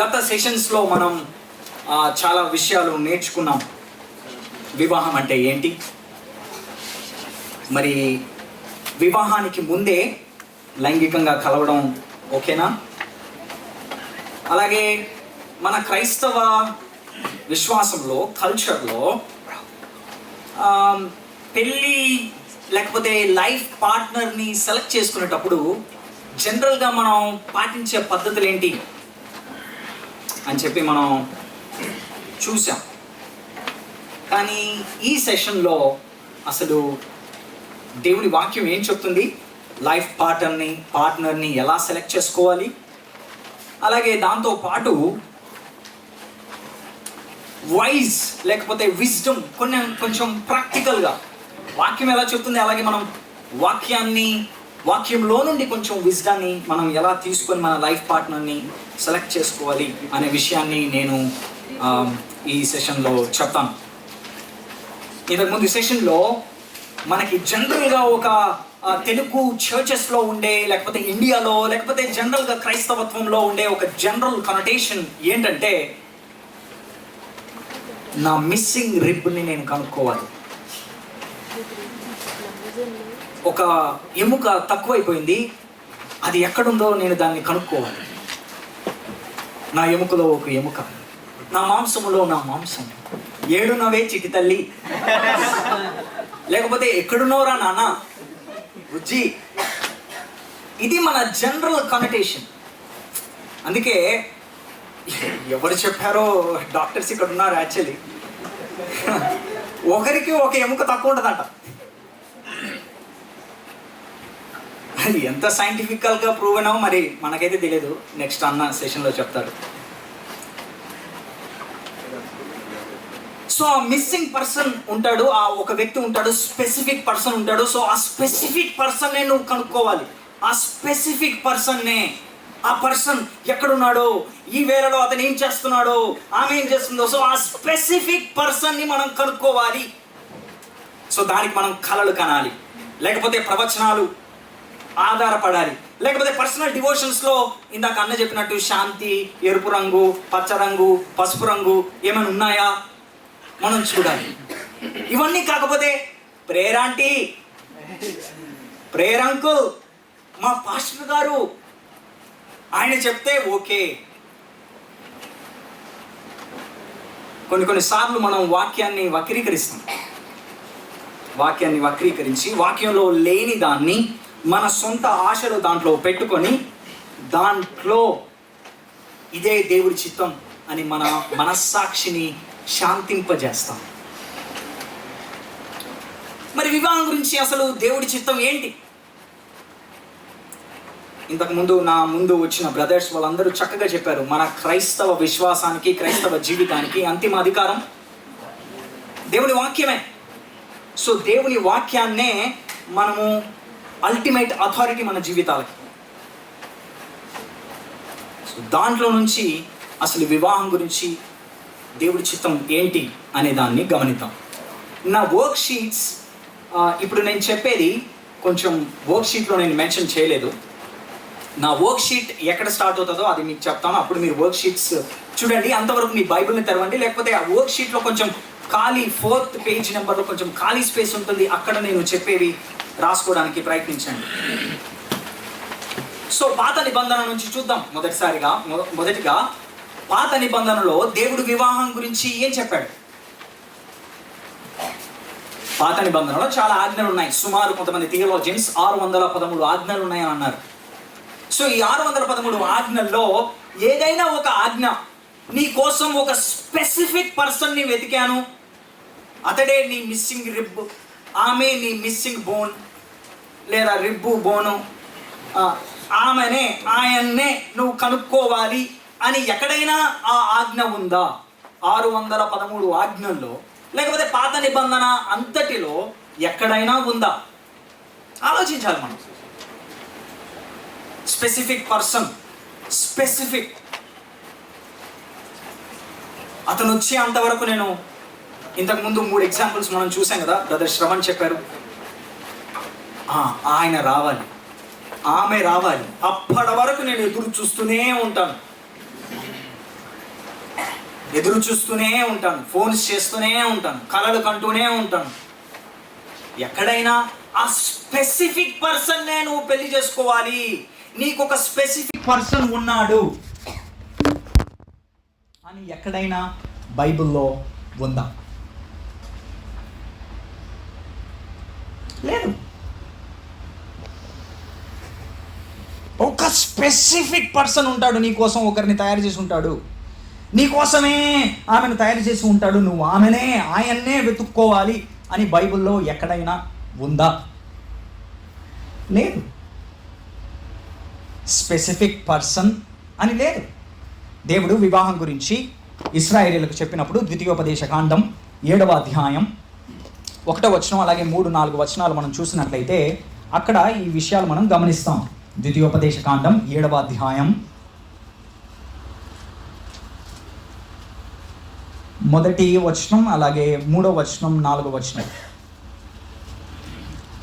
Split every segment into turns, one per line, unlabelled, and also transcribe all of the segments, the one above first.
గత సెషన్స్లో మనం చాలా విషయాలు నేర్చుకున్నాం. వివాహం అంటే ఏంటి, మరి వివాహానికి ముందే లైంగికంగా కలవడం ఓకేనా, అలాగే మన క్రైస్తవ విశ్వాసంలో కల్చర్లో పెళ్ళి లేకపోతే లైఫ్ పార్ట్నర్ని సెలెక్ట్ చేసుకునేటప్పుడు జనరల్గా మనం పాటించే పద్ధతులు ఏంటి అని చెప్పి మనం చూసాం. కానీ ఈ సెషన్లో అసలు దేవుని వాక్యం ఏం చెప్తుంది, లైఫ్ పార్ట్నర్ని ఎలా సెలెక్ట్ చేసుకోవాలి, అలాగే దాంతో పాటు వైజ్ లేకపోతే విజ్డమ్ కొంచెం ప్రాక్టికల్గా వాక్యం ఎలా చెప్తుంది, అలాగే మనం వాక్యంలో నుండి కొంచెం విజ్డాన్ని మనం ఎలా తీసుకొని మన లైఫ్ పార్ట్నర్ని సెలెక్ట్ చేసుకోవాలి అనే విషయాన్ని నేను ఈ సెషన్లో చెప్తాను. ఇంతకుముందు ఈ సెషన్లో మనకి జనరల్గా ఒక తెలుగు చర్చెస్లో ఉండే లేకపోతే ఇండియాలో లేకపోతే జనరల్గా క్రైస్తవత్వంలో ఉండే ఒక జనరల్ కనోటేషన్ ఏంటంటే, నా మిస్సింగ్ రిబ్ని నేను కనుక్కోవాలి. ఒక ఎముక తక్కువైపోయింది, అది ఎక్కడుందో నేను దాన్ని కనుక్కోవాలి. నా ఎముకలో ఒక ఎముక, నా మాంసములో నా మాంసం, ఏడునవే చిటి తల్లి, లేకపోతే ఎక్కడున్నవరా నాన్న బుజ్జి. ఇది మన జనరల్ కనోటేషన్. అందుకే ఎవరు చెప్పారో డాక్టర్స్ ఇక్కడ ఉన్నారు, యాక్చువల్లీ ఒకరికి ఒక ఎముక తక్కువ ఉంటుందంట. అది ఎంత సైంటిఫికల్గా ప్రూవ్ అయినామో మరి మనకైతే తెలియదు, నెక్స్ట్ అన్న సెషన్లో చెప్తారు. సో ఆ మిస్సింగ్ పర్సన్ ఉంటాడు, ఆ ఒక వ్యక్తి ఉంటాడు, స్పెసిఫిక్ పర్సన్ ఉంటాడు. సో ఆ స్పెసిఫిక్ పర్సన్నే నువ్వు కనుక్కోవాలి. ఆ స్పెసిఫిక్ పర్సన్నే, ఆ పర్సన్ ఎక్కడున్నాడో, ఈ వేళలో అతను ఏం చేస్తున్నాడో, ఆమె ఏం చేస్తుందో, సో ఆ స్పెసిఫిక్ పర్సన్ని మనం కనుక్కోవాలి. సో దానికి మనం కలలు కనాలి, లేకపోతే ప్రవచనాలు ఆధారపడాలి, లేకపోతే పర్సనల్ డివోషన్స్లో ఇందాక అన్న చెప్పినట్టు శాంతి, ఎరుపు రంగు, పచ్చ రంగు, పసుపు రంగు ఏమైనా ఉన్నాయా మనం చూడాలి. ఇవన్నీ కాకపోతే ప్రేయర్ ఆంటీ, ప్రేయర్ అంకుల్, మా పాస్టర్ గారు ఆయన చెప్తే ఓకే. కొన్నిసార్లు మనం వాక్యాన్ని వక్రీకరించి వాక్యంలో లేని దాన్ని మన సొంత ఆశలు దాంట్లో పెట్టుకొని దాంట్లో ఇదే దేవుడి చిత్తం అని మన మనస్సాక్షిని శాంతింపజేస్తాం. మరి వివాహం గురించి అసలు దేవుడి చిత్తం ఏంటి? ఇంతకుముందు నా ముందు వచ్చిన బ్రదర్స్ వాళ్ళందరూ చక్కగా చెప్పారు. మన క్రైస్తవ విశ్వాసానికి, క్రైస్తవ జీవితానికి అంతిమ అధికారం దేవుని వాక్యమే. సో దేవుని వాక్యాన్నే మనము అల్టిమేట్ అథారిటీ మన జీవితాలకి. సో దాంట్లో నుంచి అసలు వివాహం గురించి దేవుడి చిత్తం ఏంటి అనే దాన్ని గమనిద్దాం. నా వర్క్ షీట్స్ ఇప్పుడు నేను చెప్పేది కొంచెం వర్క్ షీట్లో నేను మెన్షన్ చేయలేదు. నా వర్క్ షీట్ ఎక్కడ స్టార్ట్ అవుతుందో అది మీకు చెప్తాను, అప్పుడు మీరు వర్క్ షీట్స్ చూడండి. అంతవరకు మీ బైబిల్ని తెరవండి, లేకపోతే ఆ వర్క్ షీట్లో కొంచెం ఖాళీ 4th పేజ్ నెంబర్లో కొంచెం ఖాళీ స్పేస్ ఉంటుంది, అక్కడ నేను చెప్పేవి రాసుకోవడానికి ప్రయత్నించండి. సో పాత నిబంధన నుంచి చూద్దాం. మొదటిగా పాత నిబంధనలో దేవుడు వివాహం గురించి ఏం చెప్పాడు? పాత నిబంధనలో చాలా ఆజ్ఞలు ఉన్నాయి. సుమారు కొంతమంది థియోలాజియన్స్ 613 ఆజ్ఞలు ఉన్నాయని అన్నారు. సో ఈ 613 ఆజ్ఞల్లో ఏదైనా ఒక ఆజ్ఞ, నీ కోసం ఒక స్పెసిఫిక్ పర్సన్ని వెతికాను, అతడే నీ మిస్సింగ్ రిబ్, ఆమె నీ మిస్సింగ్ బోన్ లేదా రిబ్బు బోను, ఆమెనే ఆయన్నే నువ్వు కనుక్కోవాలి అని ఎక్కడైనా ఆ ఆజ్ఞ ఉందా? 613 ఆజ్ఞల్లో లేకపోతే పాత నిబంధన అంతటిలో ఎక్కడైనా ఉందా? ఆలోచించాలి మనం. స్పెసిఫిక్ పర్సన్, స్పెసిఫిక్ అతను వచ్చే అంతవరకు నేను ఇంతకుముందు 3 ఎగ్జాంపుల్స్ మనం చూసాం కదా, బ్రదర్ శ్రవణ్ చెప్పారు. ఆయన రావాలి, ఆమె రావాలి, అప్పటి వరకు నేను ఎదురు చూస్తూనే ఉంటాను. ఎదురు చూస్తూనే ఉంటాను, ఫోన్స్ చేస్తూనే ఉంటాను, కలలు కంటూనే ఉంటాను. ఎక్కడైనా ఆ స్పెసిఫిక్ పర్సన్ నువ్వు పెళ్లి చేసుకోవాలి, నీకు ఒక స్పెసిఫిక్ పర్సన్ ఉన్నాడు అని ఎక్కడైనా బైబిల్లో ఉందా? లేదు. ఒక స్పెసిఫిక్ పర్సన్ ఉంటాడు నీ కోసం, ఒకరిని తయారు చేసి ఉంటాడు, నీ కోసమే ఆమెను తయారు చేసి ఉంటాడు, నువ్వు ఆయన్నే వెతుక్కోవాలి అని బైబిల్లో ఎక్కడైనా ఉందా? లేదు. స్పెసిఫిక్ పర్సన్ అని లేదు. దేవుడు వివాహం గురించి ఇశ్రాయేలీయులకు చెప్పినప్పుడు ద్వితీయోపదేశ కాండం 7వ అధ్యాయం 1వ వచనం అలాగే 3-4 వచనాలు మనం చూసినట్లయితే అక్కడ ఈ విషయాలు మనం గమనిస్తాం. ద్వితీయోపదేశ కాండం 7వ అధ్యాయం 1వ వచనం అలాగే 3వ వచనం 4వ వచనం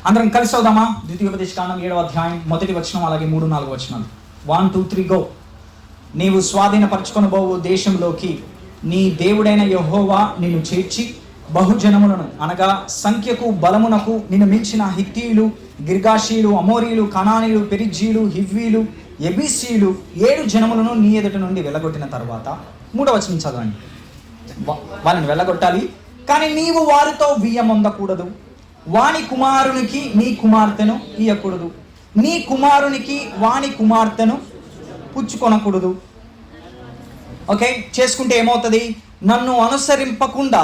అందరం కలిసి అవుదామా? ద్వితీయోపదేశ కాండం 7వ అధ్యాయం 1వ వచనం అలాగే 3-4 వచనాలు. 1 2 3 గో. నీవు స్వాధీనపరచుకొనబోవు దేశంలోకి నీ దేవుడైన యెహోవా నిన్ను చేర్చి బహుజనములను అనగా సంఖ్యకు బలమునకు నిన్ను మించిన హిత్తీయులు, గిర్గాషీలు, అమోరీలు, కనానీయులు, పెరిజ్జీలు, హివ్వీలు, ఎబీసీలు 7 జనములను నీ ఎదుట నుండి వెళ్ళగొట్టిన తర్వాత 3వ వచనం చదవండి. వాళ్ళని వెళ్ళగొట్టాలి, కానీ నీవు వారితో వియ్యమొందకూడదు. వాని కుమారునికి నీ కుమార్తెను ఇయ్యకూడదు, నీ కుమారునికి వాని కుమార్తెను పుచ్చుకొనకూడదు. ఓకే, చేసుకుంటే ఏమవుతుంది? నన్ను అనుసరింపకుండా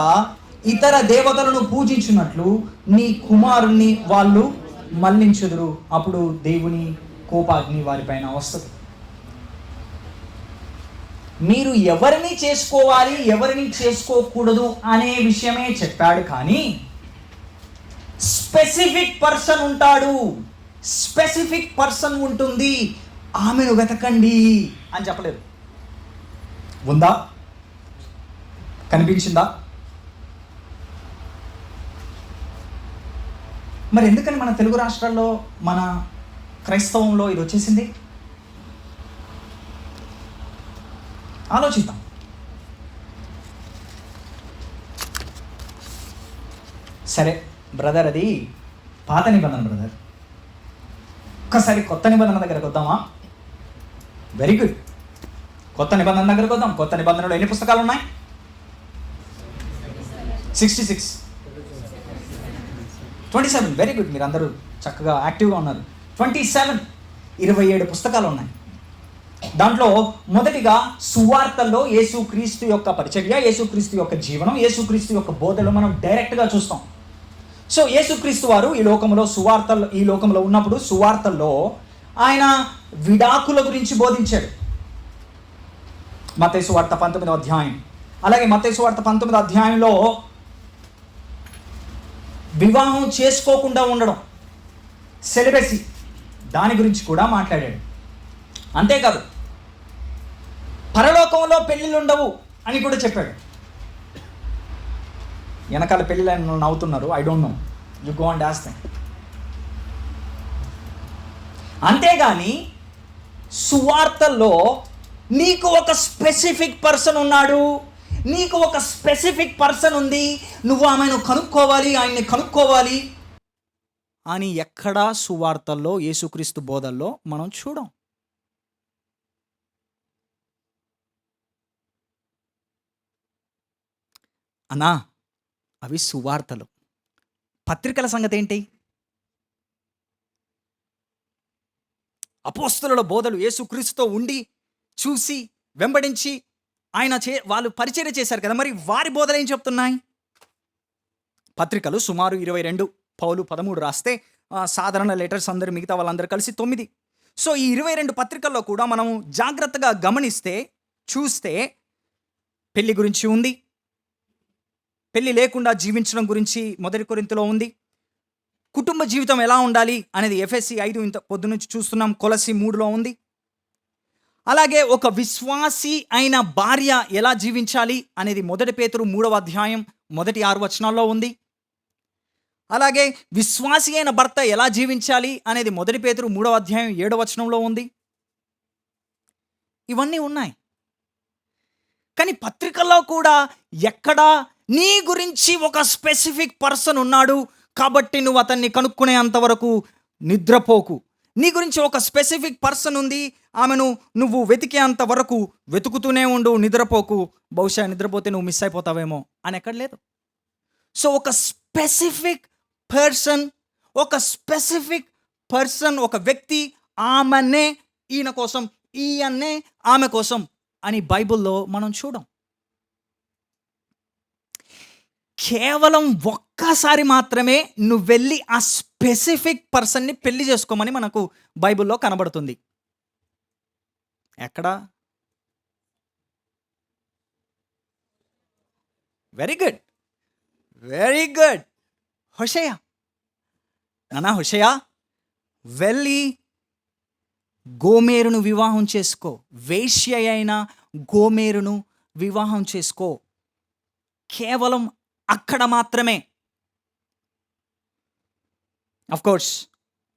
ఇతర దేవతలను పూజించినట్లు నీ కుమారుణ్ణి వాళ్ళు మళ్లించుదురు, అప్పుడు దేవుని కోపాగ్ని వారిపైన వస్తుంది. మీరు ఎవరిని చేసుకోవాలి, ఎవరిని చేసుకోకూడదు అనే విషయమే చెప్పాడు, కానీ స్పెసిఫిక్ పర్సన్ ఉంటాడు, స్పెసిఫిక్ పర్సన్ ఉంటుంది, ఆమెను వెతకండి అని చెప్పలేదు. ఉందా? కనిపించిందా? మరి ఎందుకని మన తెలుగు రాష్ట్రాల్లో, మన క్రైస్తవంలో ఇది వచ్చేసింది? ఆలోచిద్దాం. సరే బ్రదర్, అది పాత నిబంధన బ్రదర్, ఒక్కసారి కొత్త నిబంధన దగ్గరకు వద్దామా? వెరీ గుడ్, కొత్త నిబంధన దగ్గరకు వద్దాం. కొత్త నిబంధనలో ఎన్ని పుస్తకాలు ఉన్నాయి? 66, 27. వెరీ గుడ్, మీరు అందరూ చక్కగా యాక్టివ్గా ఉన్నారు. 27, 27 పుస్తకాలు ఉన్నాయి. దాంట్లో మొదటిగా సువార్తల్లో యేసుక్రీస్తు యొక్క పరిచర్య, యేసుక్రీస్తు యొక్క జీవనం, యేసుక్రీస్తు యొక్క బోధలు మనం డైరెక్ట్గా చూస్తాం. సో యేసుక్రీస్తు వారు ఈ లోకంలో ఉన్నప్పుడు సువార్తల్లో ఆయన విడాకుల గురించి బోధించాడు. మత్తయి సువార్త 19వ అధ్యాయం, అలాగే మత్తయి సువార్త 19వ అధ్యాయంలో వివాహం చేసుకోకుండా ఉండడం, సెలిబసీ, దాని గురించి కూడా మాట్లాడాడు. అంతేకాదు పరలోకంలో పెళ్ళిళ్ళు ఉండవు అని కూడా చెప్పాడు. వెనకాల పెళ్ళిళ్ళు నవ్వుతున్నారు, I don't know, you go and ask them. అంతేగాని సువార్తల్లో నీకు ఒక స్పెసిఫిక్ పర్సన్ ఉన్నాడు, నీకు ఒక స్పెసిఫిక్ పర్సన్ ఉంది, నువ్వు ఆమెను కనుక్కోవాలి, ఆయన్ని కనుక్కోవాలి అని ఎక్కడా సువార్తల్లో యేసుక్రీస్తు బోధల్లో మనం చూడం. అన్నా, అవి సువార్తలు. పత్రికల సంగతి ఏంటి? అపోస్తలుల బోధలు, యేసుక్రీస్తుతో ఉండి చూసి వెంబడించి వాళ్ళు పరిచర్య చేశారు కదా, మరి వారి బోధలు ఏం చెప్తున్నాయి? పత్రికలు సుమారు 22, పౌలు 13 రాస్తే సాధారణ లెటర్స్ అందరు మిగతా వాళ్ళందరూ కలిసి 9. సో ఈ 22 పత్రికల్లో కూడా మనం జాగ్రత్తగా గమనిస్తే చూస్తే పెళ్లి గురించి ఉంది, పెళ్లి లేకుండా జీవించడం గురించి 1 కొరింథీలో ఉంది, కుటుంబ జీవితం ఎలా ఉండాలి అనేది ఎఫెసీ 5 ఇంత పొద్దు నుంచి చూస్తున్నాం, కొలస్సీ 3లో ఉంది. అలాగే ఒక విశ్వాసి అయిన భార్య ఎలా జీవించాలి అనేది 1 పేతురు 3వ అధ్యాయం 1-6 వచనాల్లో ఉంది. అలాగే విశ్వాసి అయిన భర్త ఎలా జీవించాలి అనేది 1 పేతురు 3వ అధ్యాయం 7వ వచనంలో ఉంది. ఇవన్నీ ఉన్నాయి. కానీ పత్రికల్లో కూడా ఎక్కడా నీ గురించి ఒక స్పెసిఫిక్ పర్సన్ ఉన్నాడు కాబట్టి నువ్వు అతన్ని కనుక్కునేంత వరకు నిద్రపోకు. నీ గురించి ఒక స్పెసిఫిక్ పర్సన్ ఉంది, ఆమెను నువ్వు వెతికేంత వరకు వెతుకుతూనే ఉండు, నిద్రపోకు. బహుశా నిద్రపోతే నువ్వు మిస్ అయిపోతావేమో అని ఎక్కడ లేదు. సో ఒక స్పెసిఫిక్ పర్సన్, ఒక వ్యక్తి, ఆమెనే ఈయన కోసం, ఈయన్నే ఆమె కోసం అని బైబిల్లో మనం చూడం. కేవలం ఒక్కసారి మాత్రమే నువ్వు వెళ్ళి ఆ స్పెసిఫిక్ పర్సన్ని పెళ్లి చేసుకోమని మనకు బైబిల్లో కనబడుతుంది. ఎక్కడ? Very good హోషేయ. హోషేయ, వెళ్ళి గోమెరును వివాహం చేసుకో. వేశ్య అయిన గోమెరును వివాహం చేసుకో. కేవలం అక్కడ మాత్రమే. కోర్స్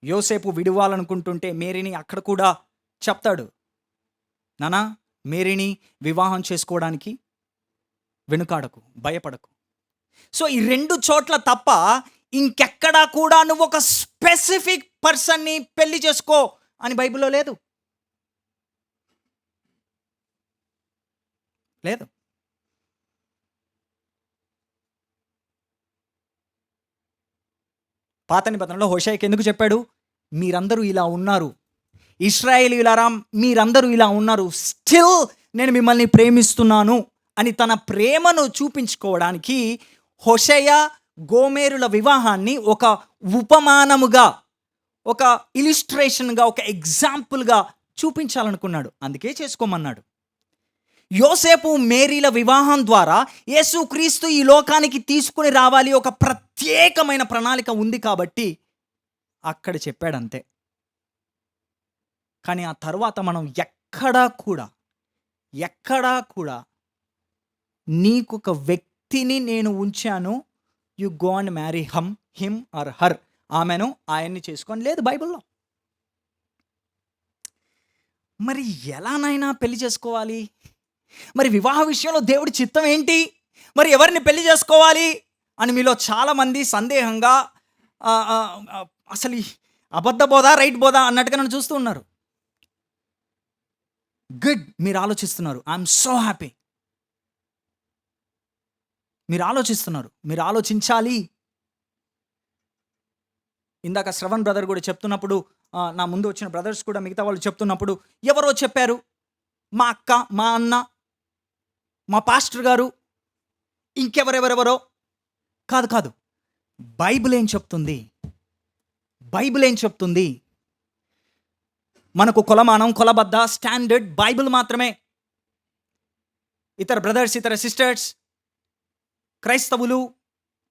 యోసేపు విడువాలనుకుంటుంటే మేరీని అక్కడ కూడా చెప్తాడు, నానా మేరీని వివాహం చేసుకోవడానికి వెనుకాడకు, భయపడకు. సో ఈ 2 చోట్ల తప్ప ఇంకెక్కడా కూడా నువ్వు ఒక స్పెసిఫిక్ పర్సన్ని పెళ్లి చేసుకో అని బైబిల్లో లేదు. పాత నిబంధనలో హోషేయకి ఎందుకు చెప్పాడు? మీరందరూ ఇలా ఉన్నారు, ఇశ్రాయేలీయులారా మీరందరూ ఇలా ఉన్నారు, స్టిల్ నేను మిమ్మల్ని ప్రేమిస్తున్నాను అని తన ప్రేమను చూపించుకోవడానికి హోషేయ గోమెరుల వివాహాన్ని ఒక ఉపమానముగా, ఒక ఇలిస్ట్రేషన్గా, ఒక ఎగ్జాంపుల్గా చూపించాలనుకున్నాడు. అందుకే చేసుకోమన్నాడు. యోసేపు మేరీల వివాహం ద్వారా యేసుక్రీస్తు ఈ లోకానికి తీసుకుని రావాలి, ఒక ప్రత్యేకమైన ప్రణాళిక ఉంది కాబట్టి అక్కడ చెప్పాడంతే. కానీ ఆ తర్వాత మనం ఎక్కడా కూడా నీకొక వ్యక్తిని నేను ఉంచాను, you go and marry him or her, ఆమెను ఆయన్ని చేసుకొని లేదు బైబిల్లో. మరి ఎలానైనా పెళ్లి చేసుకోవాలి? మరి వివాహ విషయంలో దేవుడి చిత్తం ఏంటి? మరి ఎవరిని పెళ్లి చేసుకోవాలి అని మీలో చాలామంది సందేహంగా, అసలు అబద్ధ బోధ రైట్ బోధ అన్నట్టుగా నన్ను చూస్తూ ఉన్నారు. గుడ్, మీరు ఆలోచిస్తున్నారు. I'm so happy. మీరు ఆలోచిస్తున్నారు, మీరు ఆలోచించాలి. ఇందాక శ్రవణ్ బ్రదర్ కూడా చెప్తున్నప్పుడు, నా ముందు వచ్చిన బ్రదర్స్ కూడా మిగతా వాళ్ళు చెప్తున్నప్పుడు, ఎవరో చెప్పారు, మా అక్క, మా అన్న, మా పాస్టర్ గారు, ఇంకెవరెవరెవరో. కాదు, బైబిల్ ఏం చెప్తుంది? మనకు కొలమానం, కొలబద్ద, స్టాండర్డ్ బైబిల్ మాత్రమే. ఇతర బ్రదర్స్, ఇతర సిస్టర్స్, క్రైస్తవులు,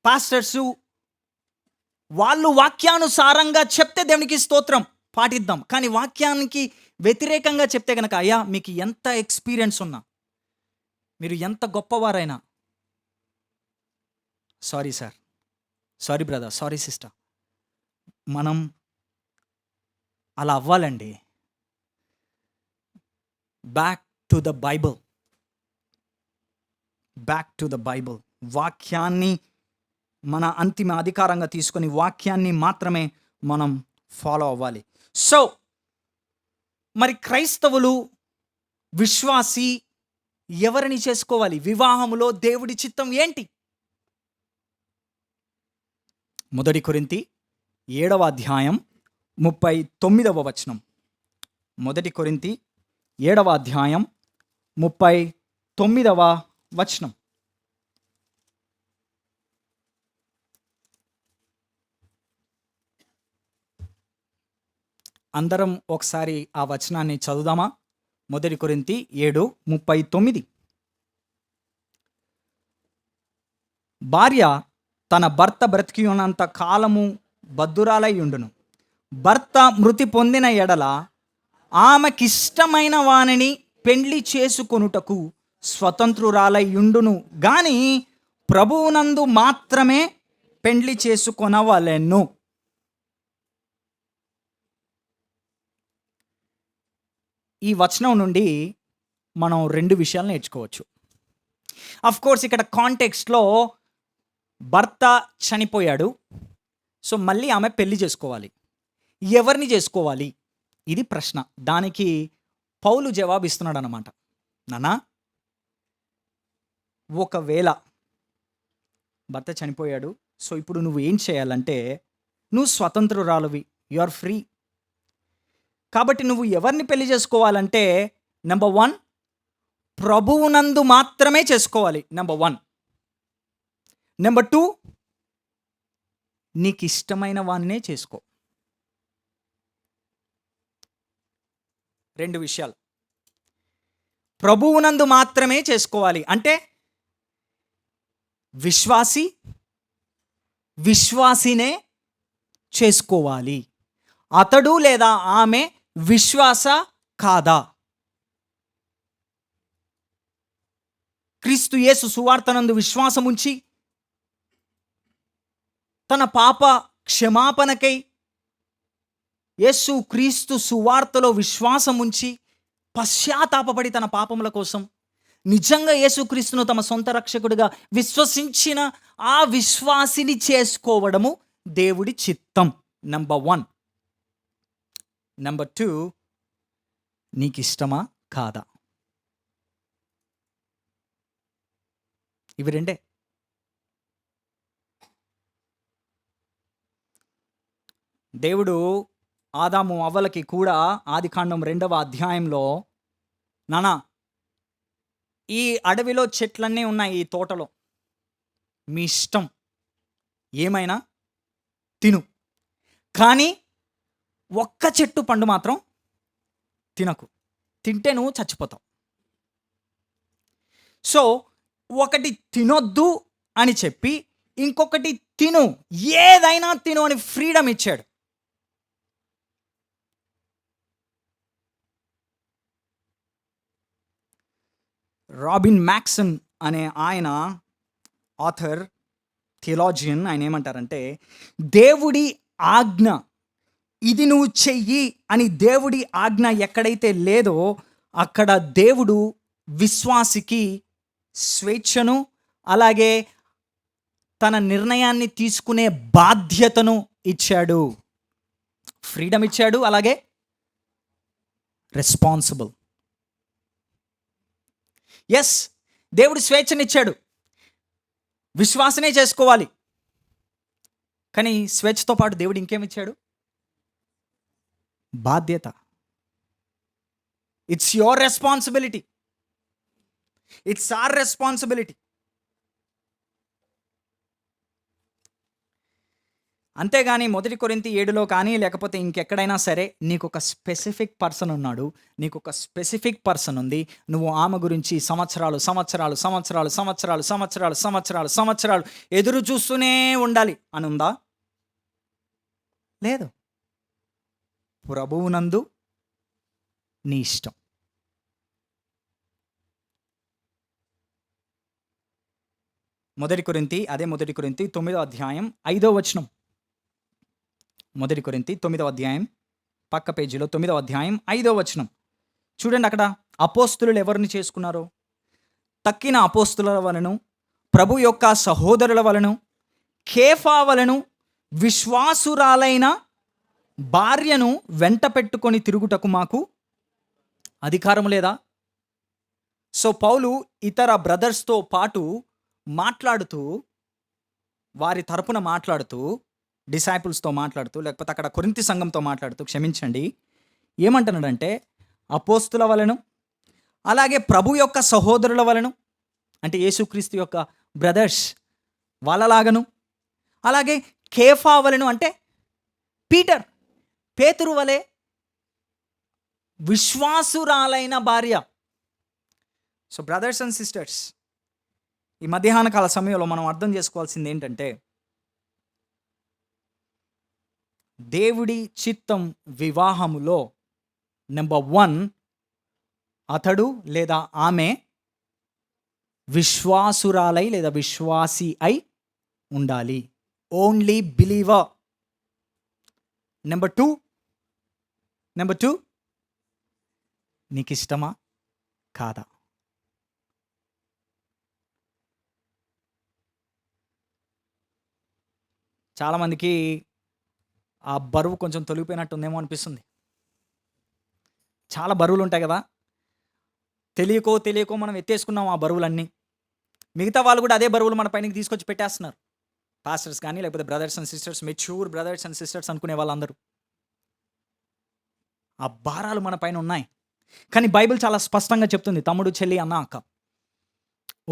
పాస్టర్సు, వాళ్ళు వాక్యానుసారంగా చెప్తే దేవునికి స్తోత్రం, పాటిద్దాం. కానీ వాక్యానికి వ్యతిరేకంగా చెప్తే కనుక, అయ్యా మీకు ఎంత ఎక్స్పీరియన్స్ ఉన్నా, మీరు ఎంత గొప్పవారైనా, sorry sir, sorry brother, sorry sister, మనం అలా అవ్వాలండి. Back to the Bible. వాక్యాన్ని మన అంతిమ అధికారంగా తీసుకొని వాక్యాన్ని మాత్రమే మనం ఫాలో అవ్వాలి. సో మరి క్రైస్తవులు, విశ్వాసి ఎవరిని చేసుకోవాలి? వివాహములో దేవుడి చిత్తం ఏంటి? 1 కొరింథీ 7వ అధ్యాయం 39వ వచనం. 1 కొరింథీ 7వ అధ్యాయం 39వ వచనం. అందరం ఒకసారి ఆ వచనాన్ని చదువుదామా? 1 కొరింథీ 7:39. భార్య తన భర్త బ్రతికి ఉన్నంత కాలము బద్ధురాలై ఉండును. భర్త మృతి పొందిన ఎడల ఆమెకిష్టమైన వానిని పెండ్లి చేసుకొనుటకు స్వతంత్రురాలై ఉండును గాని ప్రభువునందు మాత్రమే పెండ్లి చేసుకొనవలెను. ఈ వచనం నుండి మనం 2 విషయాలు నేర్చుకోవచ్చు. అఫ్ కోర్స్ ఇక్కడ కాంటెక్స్ట్లో భర్త చనిపోయాడు, సో మళ్ళీ ఆమె పెళ్లి చేసుకోవాలి. ఎవరిని చేసుకోవాలి ఇది ప్రశ్న. దానికి పౌలు జవాబిస్తున్నాడు అన్నమాట. నానా, ఒకవేళ భర్త చనిపోయాడు, సో ఇప్పుడు నువ్వు ఏం చేయాలంటే, నువ్వు స్వతంత్రురాలువి, యు ఆర్ ఫ్రీ. కాబట్టి నువ్వు ఎవరిని పెళ్లి చేసుకోవాలంటే, నెంబర్ 1, ప్రభువునందు మాత్రమే చేసుకోవాలి. నెంబర్ 1. నెంబర్ 2, నీకు ఇష్టమైన వాన్నే చేసుకో. 2 విషయాలు. ప్రభువునందు మాత్రమే చేసుకోవాలి అంటే విశ్వాసినే చేసుకోవాలి. అతడు లేదా ఆమె విశ్వాస కాదా? క్రీస్తు యేసు సువార్తనందు విశ్వాసముంచి తన పాప క్షమాపణకై యేసు క్రీస్తు సువార్తలో విశ్వాసముంచి పశ్చాత్తాపపడి తన పాపముల కోసం నిజంగా యేసుక్రీస్తును తమ సొంత రక్షకుడిగా విశ్వసించిన ఆ విశ్వాసిని చేసుకోవడము దేవుడి చిత్తం. నెంబర్ 1. నెంబర్ 2, నీకు ఇష్టమా కాదా? ఇవి 2. దేవుడు ఆదాము అవ్వలకి కూడా ఆదికాండం 2వ అధ్యాయంలో, నానా ఈ అడవిలో చెట్లన్నీ ఉన్నాయి, ఈ తోటలో మీ ఇష్టం ఏమైనా తిను, కానీ ఒక్క చెట్టు పండు మాత్రం తినకు, తింటే నువ్వు చచ్చిపోతావు. సో ఒకటి తినొద్దు అని చెప్పి ఇంకొకటి తిను, ఏదైనా తిను అని ఫ్రీడమ్ ఇచ్చాడు. రాబిన్ మ్యాక్సన్ అనే ఆయన ఆథర్, థియలాజియన్, ఆయన ఏమంటారంటే, దేవుడి ఆజ్ఞ ఇది నువ్వు చెయ్యి అని దేవుడి ఆజ్ఞ ఎక్కడైతే లేదో అక్కడ దేవుడు విశ్వాసికి స్వేచ్ఛను, అలాగే తన నిర్ణయాన్ని తీసుకునే బాధ్యతను ఇచ్చాడు. ఫ్రీడమ్ ఇచ్చాడు, అలాగే రెస్పాన్సిబుల్. ఎస్, దేవుడు స్వేచ్ఛనిచ్చాడు, విశ్వాసనే చేసుకోవాలి. కానీ స్వేచ్ఛతో పాటు దేవుడు ఇంకేమిచ్చాడు? బాధ్యత. It's your responsibility, it's our responsibility. అంతేగాని 1 కొరింథీ 7లో కానీ లేకపోతే ఇంకెక్కడైనా సరే నీకు ఒక స్పెసిఫిక్ పర్సన్ ఉన్నాడు, నీకు ఒక స్పెసిఫిక్ పర్సన్ ఉంది, నువ్వు ఆమె గురించి సంవత్సరాలు సంవత్సరాలు సంవత్సరాలు సంవత్సరాలు సంవత్సరాలు సంవత్సరాలు సంవత్సరాలు ఎదురు చూస్తూనే ఉండాలి అని ఉందా? లేదు. ప్రభువునందు నీ ఇష్టం. మొదటి కొరింథీ 9వ అధ్యాయం 5వ వచనం. 1 కొరింథీ 9వ అధ్యాయం పక్క పేజీలో 9వ అధ్యాయం 5వ వచనం చూడండి. అక్కడ అపోస్తులు ఎవరిని చేసుకున్నారో, తక్కిన అపోస్తుల వలను, ప్రభు యొక్క సహోదరుల వలను, కేఫా వలను విశ్వాసురాలైన భార్యను వెంట పెట్టుకొని తిరుగుటకు మాకు అధికారం లేదా? సో పౌలు ఇతర బ్రదర్స్తో పాటు మాట్లాడుతూ, వారి తరపున మాట్లాడుతూ, డిసైపుల్స్తో మాట్లాడుతూ, లేకపోతే అక్కడ కొరింథీ సంఘంతో మాట్లాడుతూ, క్షమించండి, ఏమంటున్నాడంటే అపోస్తుల వలను, అలాగే ప్రభు యొక్క సహోదరుల వలను, అంటే యేసుక్రీస్తు యొక్క బ్రదర్స్ వాళ్ళలాగను, అలాగే కేఫా వలను, అంటే పేతురు వలె విశ్వాసురాలైన భార్య. సో బ్రదర్స్ అండ్ సిస్టర్స్, ఈ మధ్యాహ్న కాల సమయంలో మనం అర్థం చేసుకోవాల్సింది ఏంటంటే, దేవుడి చిత్తం వివాహములో నెంబర్ 1, అతడు లేదా ఆమె విశ్వాసురాలై లేదా విశ్వాసి అయి ఉండాలి. Only believer. నెంబర్ 2, నీకు ఇష్టమా కాదా? చాలామందికి ఆ బరువు కొంచెం తొలగిపోయినట్టు ఉందేమో అనిపిస్తుంది. చాలా బరువులు ఉంటాయి కదా, తెలియకో మనం ఎత్తేసుకున్నాం ఆ బరువులన్నీ. మిగతా వాళ్ళు కూడా అదే బరువులు మన పైనకి తీసుకొచ్చి పెట్టేస్తున్నారు. పాస్టర్స్ కానీ, లేకపోతే brothers and sisters, mature brothers and sisters అనుకునే వాళ్ళందరూ. ఆ భారాలు మన పైన ఉన్నాయి. కానీ బైబిల్ చాలా స్పష్టంగా చెప్తుంది, తమ్ముడు, చెల్లి, అన్న, అక్క,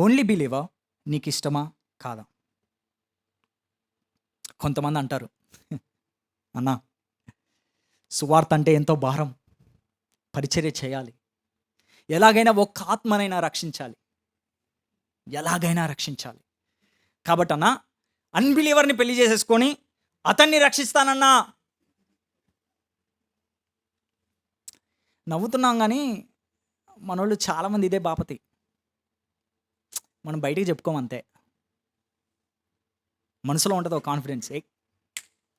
ఓన్లీ బిలీవర్, నీకు ఇష్టమా కాదా? కొంతమంది అంటారు, అన్న సువార్త అంటే ఎంతో భారం, పరిచర్య చేయాలి, ఎలాగైనా ఒక్క ఆత్మనైనా రక్షించాలి, ఎలాగైనా రక్షించాలి. కాబట్టి అన్న అన్బిలీవర్ని పెళ్లి చేసేసుకొని అతన్ని రక్షిస్తానన్నా. నవ్వుతున్నాం కానీ మనోళ్ళు చాలామంది ఇదే బాపతి. మనం బయటికి చెప్పుకోమంతే, మనసులో ఉంటుంది ఒక కాన్ఫిడెన్స్,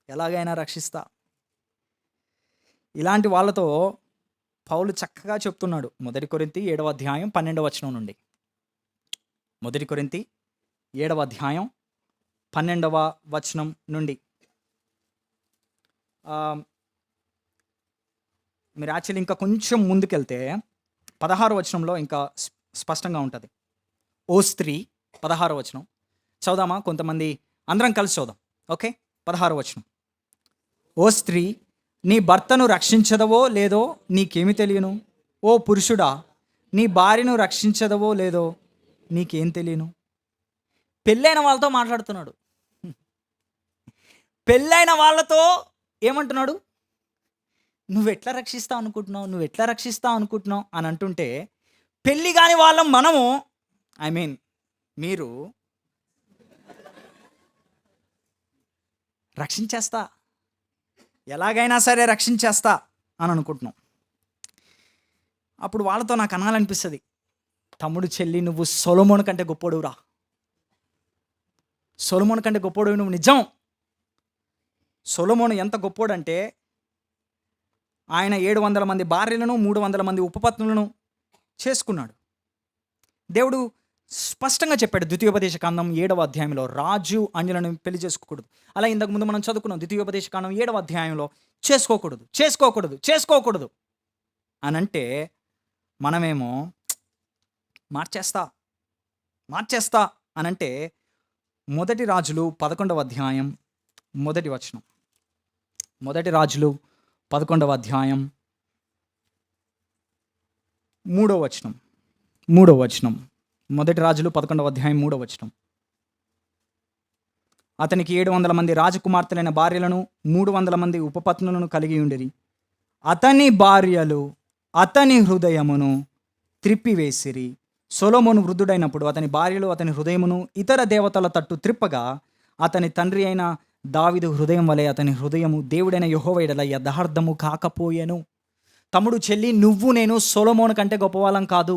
ఎలాగైనా రక్షిస్తా. ఇలాంటి వాళ్ళతో పౌలు చక్కగా చెప్తున్నాడు. 1 కొరింథీ 7వ అధ్యాయం 12వ వచనం నుండి. 1 కొరింథీ 7వ అధ్యాయం 12వ వచనం నుండి. మీరు యాక్చువల్లీ ఇంకా కొంచెం ముందుకెళ్తే 16వ వచనంలో ఇంకా స్పష్టంగా ఉంటుంది. ఓ స్త్రీ, 16వ వచనం చదుదామా? కొంతమంది అందరం కలిసి చదుదాం. ఓకే, 16వ వచనం. ఓ స్త్రీ, నీ భర్తను రక్షించదవో లేదో నీకేమి తెలియను? ఓ పురుషుడా, నీ భార్యను రక్షించదవో లేదో నీకేం తెలియను? పెళ్ళైన వాళ్ళతో మాట్లాడుతున్నాడు. పెళ్ళైన వాళ్ళతో ఏమంటున్నాడు? నువ్వెట్లా రక్షిస్తావు అనుకుంటున్నావు అని అంటుంటే, పెళ్ళి కాని వాళ్ళం మనము, మీరు రక్షించేస్తా, ఎలాగైనా సరే రక్షించేస్తా అని అనుకుంటున్నాం. అప్పుడు వాళ్ళతో నాకు అనాలనిపిస్తుంది, తమ్ముడు, చెల్లి, నువ్వు సొలొమోను కంటే గొప్పోడురా. సొలొమోను కంటే గొప్పోడు నువ్వు, నిజం. సొలొమోను ఎంత గొప్పోడంటే, ఆయన 700 మంది భార్యలను, 300 మంది ఉపపత్నులను చేసుకున్నాడు. దేవుడు స్పష్టంగా చెప్పాడు ద్వితీయోపదేశ కాండం 7వ అధ్యాయంలో, రాజు అన్యులను పెళ్లి చేసుకోకూడదు. అలా ఇంతకుముందు మనం చదువుకున్నాం ద్వితీయోపదేశ కాండం 7వ అధ్యాయంలో, చేసుకోకూడదు అని అంటే, మనమేమో మార్చేస్తా అని అంటే, 1 రాజులు 11వ అధ్యాయం 1వ వచనం. 1 రాజులు 11వ అధ్యాయం 3వ వచనం. 1 రాజులు 11వ అధ్యాయం 3వ వచనం. అతనికి 700 మంది రాజకుమార్తెలైన భార్యలను, 300 మంది ఉపపత్నులను కలిగి ఉండిరి. అతని భార్యలు అతని హృదయమును త్రిప్పివేసిరి. సొలొమోను వృద్ధుడైనప్పుడు అతని భార్యలు అతని హృదయమును ఇతర దేవతల తట్టు త్రిప్పగా, అతని తండ్రి అయిన దావీదు హృదయం వలె అతని హృదయము దేవుడైన యెహోవా యెడల యథార్థము కాకపోయెను. తమ్ముడు, చెల్లి, నువ్వు నేను సొలొమోను కంటే గొప్పవాళ్ళం కాదు,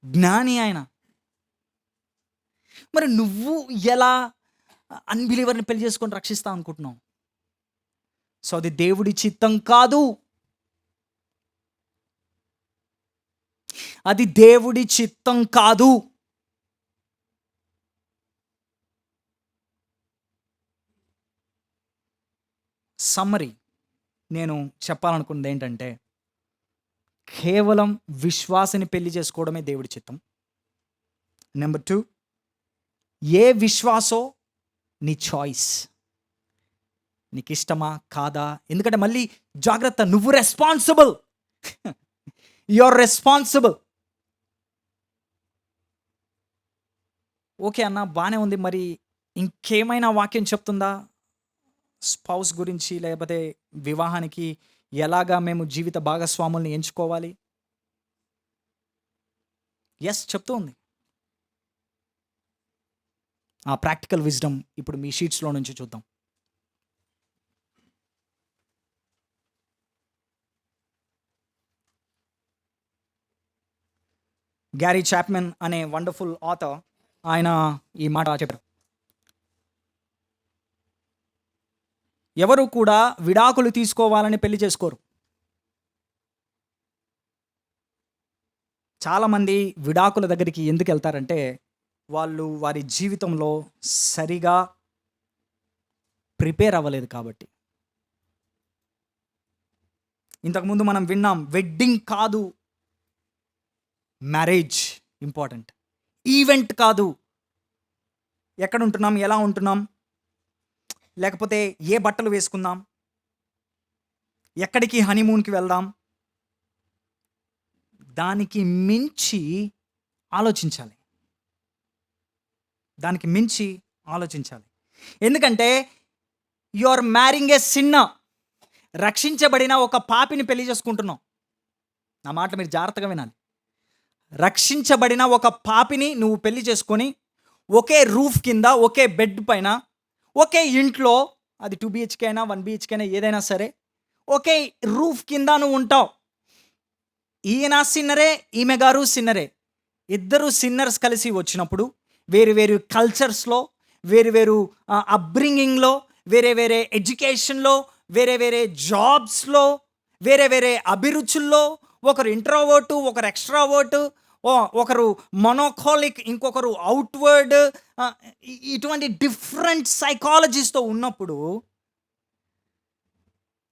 జ్ఞాని ఆయన. మరి నువ్వు ఎలా అన్బిలీవర్ని పెళ్లి చేసుకొని రక్షిస్తా అనుకుంటున్నావు? సో అది దేవుడి చిత్తం కాదు. అది దేవుడి చిత్తం కాదు. సమ్మరీ నేను చెప్పాలనుకున్నది ఏంటంటే, కేవలం విశ్వాసిని పెళ్లి చేసుకోవడమే దేవుడి చిత్తం. నెంబర్ 2, ఏ విశ్వాసో నీ చాయిస్, నీకు ఇష్టమా కాదా. ఎందుకంటే మళ్ళీ జాగ్రత్త, నువ్వు రెస్పాన్సిబుల్. You're responsible. ఓకే అన్న, బాగానే ఉంది. మరి ఇంకేమైనా వాక్యం చెప్తుందా స్పౌస్ గురించి, లేకపోతే వివాహానికి ఎలాగా మేము జీవిత భాగస్వాముల్ని ఎంచుకోవాలి? ఎస్, చెప్తూ ఉంది. ఆ ప్రాక్టికల్ విజ్డమ్ ఇప్పుడు మీ షీట్స్లో నుంచి చూద్దాం. గ్యారీ చాప్మెన్ అనే వండర్ఫుల్ ఆథర్, ఆయన ఈ మాట చెప్పారు: ఎవరు కూడా విడాకులు తీసుకోవాలని పెళ్లి చేసుకోరు. చాలామంది విడాకుల దగ్గరికి ఎందుకు వెళ్తారంటే, వాళ్ళు వారి జీవితంలో సరిగా ప్రిపేర్ అవ్వలేదు కాబట్టి. ఇంతకుముందు మనం విన్నాం, వెడ్డింగ్ కాదు మ్యారేజ్ ఇంపార్టెంట్, ఈవెంట్ కాదు ఎక్కడ ఉంటున్నాం, ఎలా ఉంటున్నాం, లేకపోతే ఏ బట్టలు వేసుకుందాం, ఎక్కడికి హనీమూన్కి వెళ్దాం, దానికి మించి ఆలోచించాలి. దానికి మించి ఆలోచించాలి. ఎందుకంటే you are marrying a sinner. రక్షించబడిన ఒక పాపిని పెళ్లి చేసుకుంటున్నాం. నా మాట మీరు జాగ్రత్తగా వినాలి. రక్షించబడిన ఒక పాపిని నువ్వు పెళ్లి చేసుకొని ఒకే రూఫ్ కింద, ఒకే బెడ్ పైన, ఒకే ఇంట్లో, అది 2 BHK అయినా 1 BHK అయినా ఏదైనా సరే, ఒకే రూఫ్ కింద నువ్వు ఉంటావు. ఈయన సిన్నరే, ఈమె గారు సిన్నరే. ఇద్దరు సిన్నర్స్ కలిసి వచ్చినప్పుడు వేరు వేరు కల్చర్స్లో, వేరు వేరు అప్బ్రింగింగ్లో, వేరే వేరే ఎడ్యుకేషన్లో, వేరే వేరే జాబ్స్లో, వేరే వేరే అభిరుచుల్లో, ఒకరు ఇంట్రోవర్టు, ఒకరు ఎక్స్ట్రావర్టు, ఒకరు మొనోకాలిక్, ఇంకొకరు అవుట్వర్డ్, ఇటువంటి డిఫరెంట్ సైకాలజీస్తో ఉన్నప్పుడు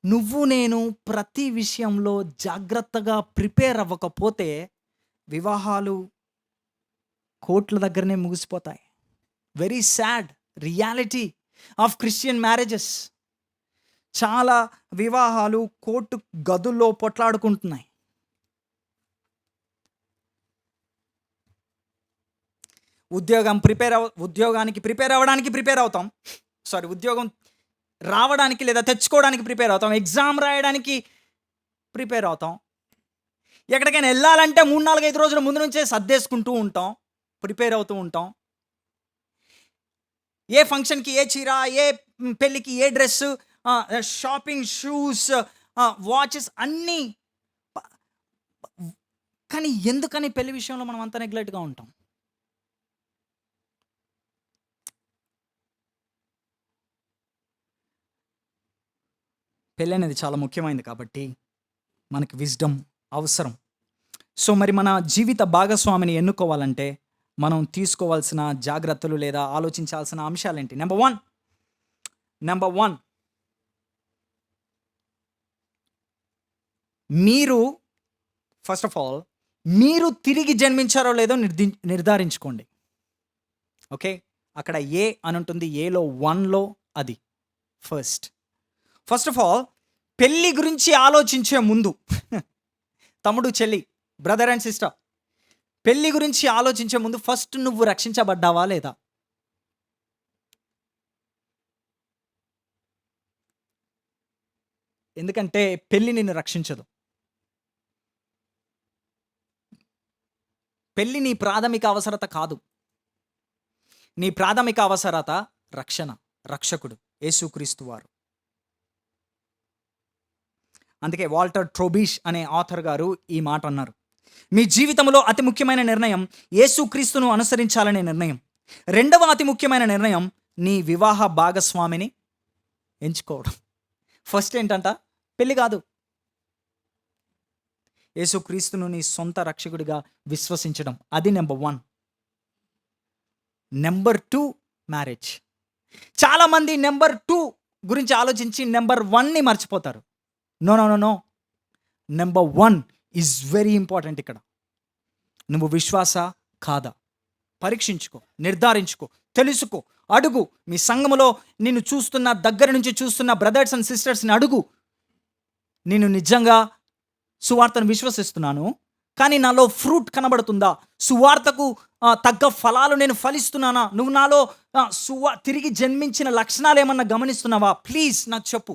నువ్వు నేను ప్రతి విషయంలో జాగ్రత్తగా ప్రిపేర్ అవ్వకపోతే వివాహాలు కోట్ల దగ్గరనే ముగిసిపోతాయి. Very sad reality of Christian marriages. చాలా వివాహాలు కోర్టు గదుల్లో పొట్లాడుకుంటున్నాయి. ఉద్యోగానికి ప్రిపేర్ అవ్వడానికి ప్రిపేర్ అవుతాం. ఉద్యోగం రావడానికి లేదా తెచ్చుకోవడానికి ప్రిపేర్ అవుతాం. ఎగ్జామ్ రాయడానికి ప్రిపేర్ అవుతాం. ఎక్కడికైనా వెళ్ళాలంటే 3-4-5 రోజుల ముందు నుంచే సర్దేసుకుంటూ ఉంటాం, ప్రిపేర్ అవుతూ ఉంటాం. ఏ ఫంక్షన్కి ఏ చీర, ఏ పెళ్ళికి ఏ డ్రెస్సు, షాపింగ్, షూస్, వాచెస్ అన్నీ. కానీ ఎందుకని పెళ్లి విషయంలో మనం అంత నెగ్లెక్ట్గా ఉంటాం? పెళ్ళి అనేది చాలా ముఖ్యమైనది కాబట్టి మనకి విజ్డమ్ అవసరం. సో మరి మన జీవిత భాగస్వామిని ఎన్నుకోవాలంటే మనం తీసుకోవాల్సిన జాగ్రత్తలు లేదా ఆలోచించాల్సిన అంశాలేంటి? నెంబర్ వన్, మీరు ఫస్ట్ ఆఫ్ ఆల్ మీరు తిరిగి జన్మించారో లేదో నిర్ధారించుకోండి. ఓకే, అక్కడ ఏ అని ఉంటుంది, ఏలో 1లో అది ఫస్ట్ ఆఫ్ ఆల్ పెళ్ళి గురించి ఆలోచించే ముందు తమ్ముడు, చెల్లి, బ్రదర్ అండ్ సిస్టర్, పెళ్ళి గురించి ఆలోచించే ముందు ఫస్ట్ నువ్వు రక్షించబడ్డావా లేదా? ఎందుకంటే పెళ్ళి నిన్ను రక్షించదు. పెళ్ళి నీ ప్రాథమిక అవసరత కాదు. నీ ప్రాథమిక అవసరత రక్షణ, రక్షకుడు యేసుక్రీస్తు వారు. అందుకే వాల్టర్ ట్రోబీష్ అనే ఆథర్ గారు ఈ మాట అన్నారు: మీ జీవితంలో అతి ముఖ్యమైన నిర్ణయం యేసుక్రీస్తును అనుసరించాలనే నిర్ణయం. రెండవ అతి ముఖ్యమైన నిర్ణయం నీ వివాహ భాగస్వామిని ఎంచుకోవడం. ఫస్ట్ ఏంటంట? పెళ్ళి కాదు, యేసుక్రీస్తును నీ సొంత రక్షకుడిగా విశ్వసించడం. అది నెంబర్ 1. Number 2 marriage. చాలామంది నెంబర్ 2 గురించి ఆలోచించి నెంబర్ 1ని మర్చిపోతారు. No, number 1 is very important. ఇక్కడ నువ్వు విశ్వాస కాదా పరీక్షించుకో, నిర్ధారించుకో, తెలుసుకో, అడుగు. మీ సంఘములో నిన్ను చూస్తున్న, దగ్గర నుంచి చూస్తున్న బ్రదర్స్ అండ్ సిస్టర్స్ని అడుగు. నేను నిజంగా సువార్తను విశ్వసిస్తున్నాను, కానీ నాలో ఫ్రూట్ కనబడుతుందా? సువార్తకు తగ్గ ఫలాలు నేను ఫలిస్తున్నానా? నువ్వు నాలో తిరిగి జన్మించిన లక్షణాలు ఏమన్నా గమనిస్తున్నావా? ప్లీజ్ నాకు చెప్పు.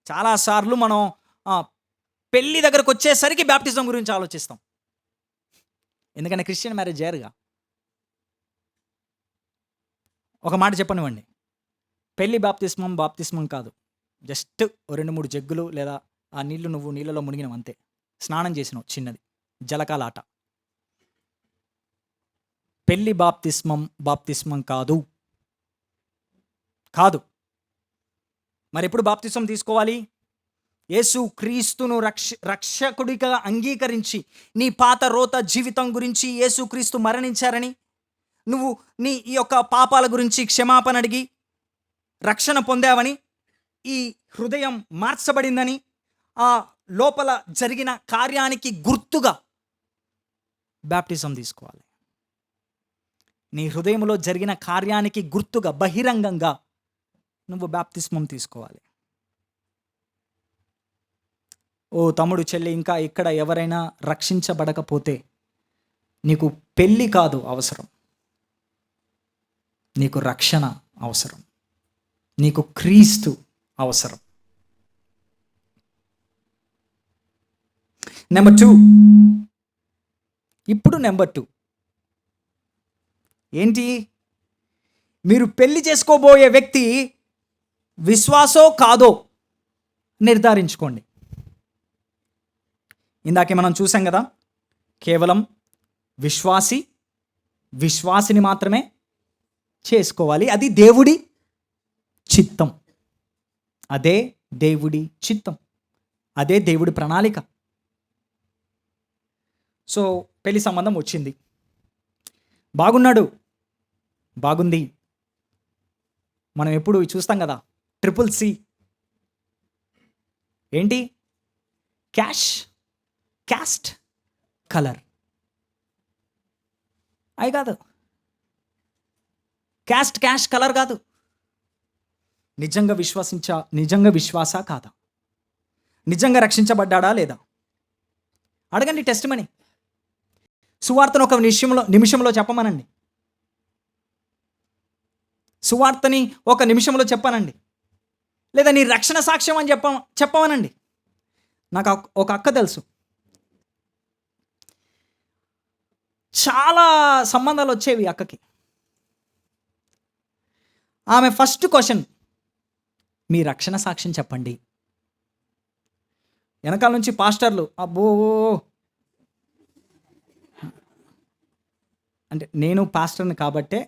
చాలాసార్లు మనం పెళ్ళి దగ్గరకు వచ్చేసరికి బ్యాప్టిజం గురించి ఆలోచిస్తాం. ఎందుకంటే క్రిస్టియన్ మ్యారేజ్ చేయరుగా. ఒక మాట చెప్పనివ్వండి, పెళ్ళి బాప్తిస్మం కాదు. జస్ట్ 2-3 జగ్గులు లేదా ఆ నీళ్లు నువ్వు నీళ్ళలో మునిగినావు అంతే, స్నానం చేసినావు, చిన్నది జలకాలాట. పెళ్ళి బాప్తిస్మం కాదు. మరి ఎప్పుడు బాప్తిస్మం తీసుకోవాలి? యేసు క్రీస్తును రక్షకుడిగా అంగీకరించి, నీ పాత రోత జీవితం గురించి యేసుక్రీస్తు మరణించారని, నువ్వు నీ ఈ యొక్క పాపాల గురించి క్షమాపణ అడిగి రక్షణ పొందావని, ఈ హృదయం మార్చబడిందని, ఆ లోపల జరిగిన కార్యానికి గుర్తుగా బ్యాప్టిజం తీసుకోవాలి. నీ హృదయంలో జరిగిన కార్యానికి గుర్తుగా బహిరంగంగా నువ్వు బాప్తిస్మం తీసుకోవాలి. ఓ తమ్ముడు, చెల్లి, ఇంకా ఇక్కడ ఎవరైనా రక్షించబడకపోతే నీకు పెళ్ళి కాదు అవసరం, నీకు రక్షణ అవసరం, నీకు క్రీస్తు అవసరం. నెంబర్ 2, ఇప్పుడు నెంబర్ 2 ఏంటి? మీరు పెళ్లి చేసుకోబోయే వ్యక్తి విశ్వాసో కాదో నిర్ధారించుకోండి. ఇందాకే మనం చూసాం కదా, కేవలం విశ్వాసిని మాత్రమే చేసుకోవాలి. అది దేవుడి చిత్తం, అదే దేవుడి చిత్తం, అదే దేవుడి ప్రణాళిక. సో పెళ్లి సంబంధం వచ్చింది, బాగున్నాడు, బాగుంది. మనం ఎప్పుడు చూస్తాం కదా, CCC ఏంటి? Caste, colour. అవి కాదు, క్యాస్ట్ కలర్ కాదు. నిజంగా విశ్వాస కాదా? నిజంగా రక్షించబడ్డా లేదా? అడగండి టెస్టిమనీ. సువార్తను ఒక నిమిషంలో చెప్పమనండి. సువార్తని ఒక నిమిషంలో చెప్పానండి, లేదా నీ రక్షణ సాక్ష్యం అని చెప్పమనండి. నాకు ఒక అక్క తెలుసు, చాలా సంబంధాలు వచ్చేవి అక్కకి. ఆమె ఫస్ట్ క్వశ్చన్, మీ రక్షణ సాక్ష్యం చెప్పండి. వెనకాల నుంచి పాస్టర్లు అబ్బో అంటే, నేను పాస్టర్ని కాబట్టే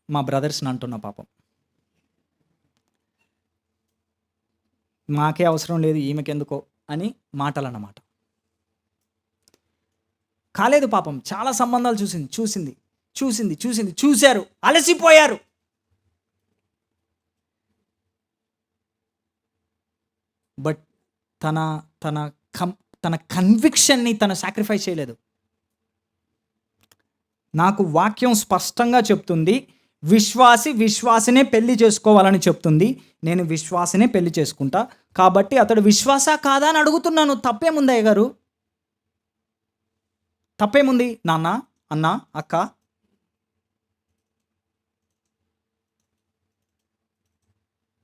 మా బ్రదర్స్ని అంటున్నా, పాపం మాకే అవసరం లేదు ఈమెకెందుకో అని మాటలు అన్నమాట. కాలేదు పాపం, చాలా సంబంధాలు చూశారు, అలసిపోయారు. బట్ తన కన్విక్షన్ని తను సాక్రిఫైస్ చేయలేదు. నాకు వాక్యం స్పష్టంగా చెప్తుంది, విశ్వాసినే పెళ్లి చేసుకోవాలని చెప్తుంది. నేను విశ్వాసినే పెళ్లి చేసుకుంటా, కాబట్టి అతడు విశ్వాస కాదా అని అడుగుతున్నాను. తప్పేముంది అయ్య గారు? తప్పేముంది? నాన్న, అన్న, అక్క,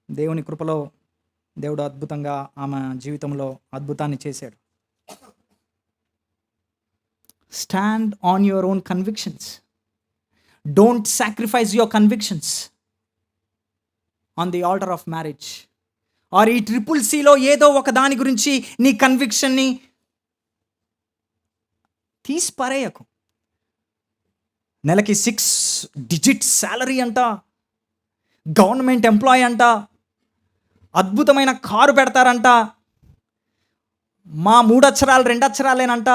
దేవుని కృపలో దేవుడు అద్భుతంగా ఆమె జీవితంలో అద్భుతాన్ని చేశాడు. Stand on your own convictions. Don't sacrifice your convictions on the altar of marriage. Or ఈ CCCలో ఏదో ఒక దాని గురించి నీ కన్విక్షన్ని తీసి పారేయకు. నెలకి 6 digit శాలరీ అంట, గవర్నమెంట్ ఎంప్లాయీ అంట, అద్భుతమైన కారు పెడతారంట, మా 3 అక్షరాలు 2 అక్షరాలేనంట,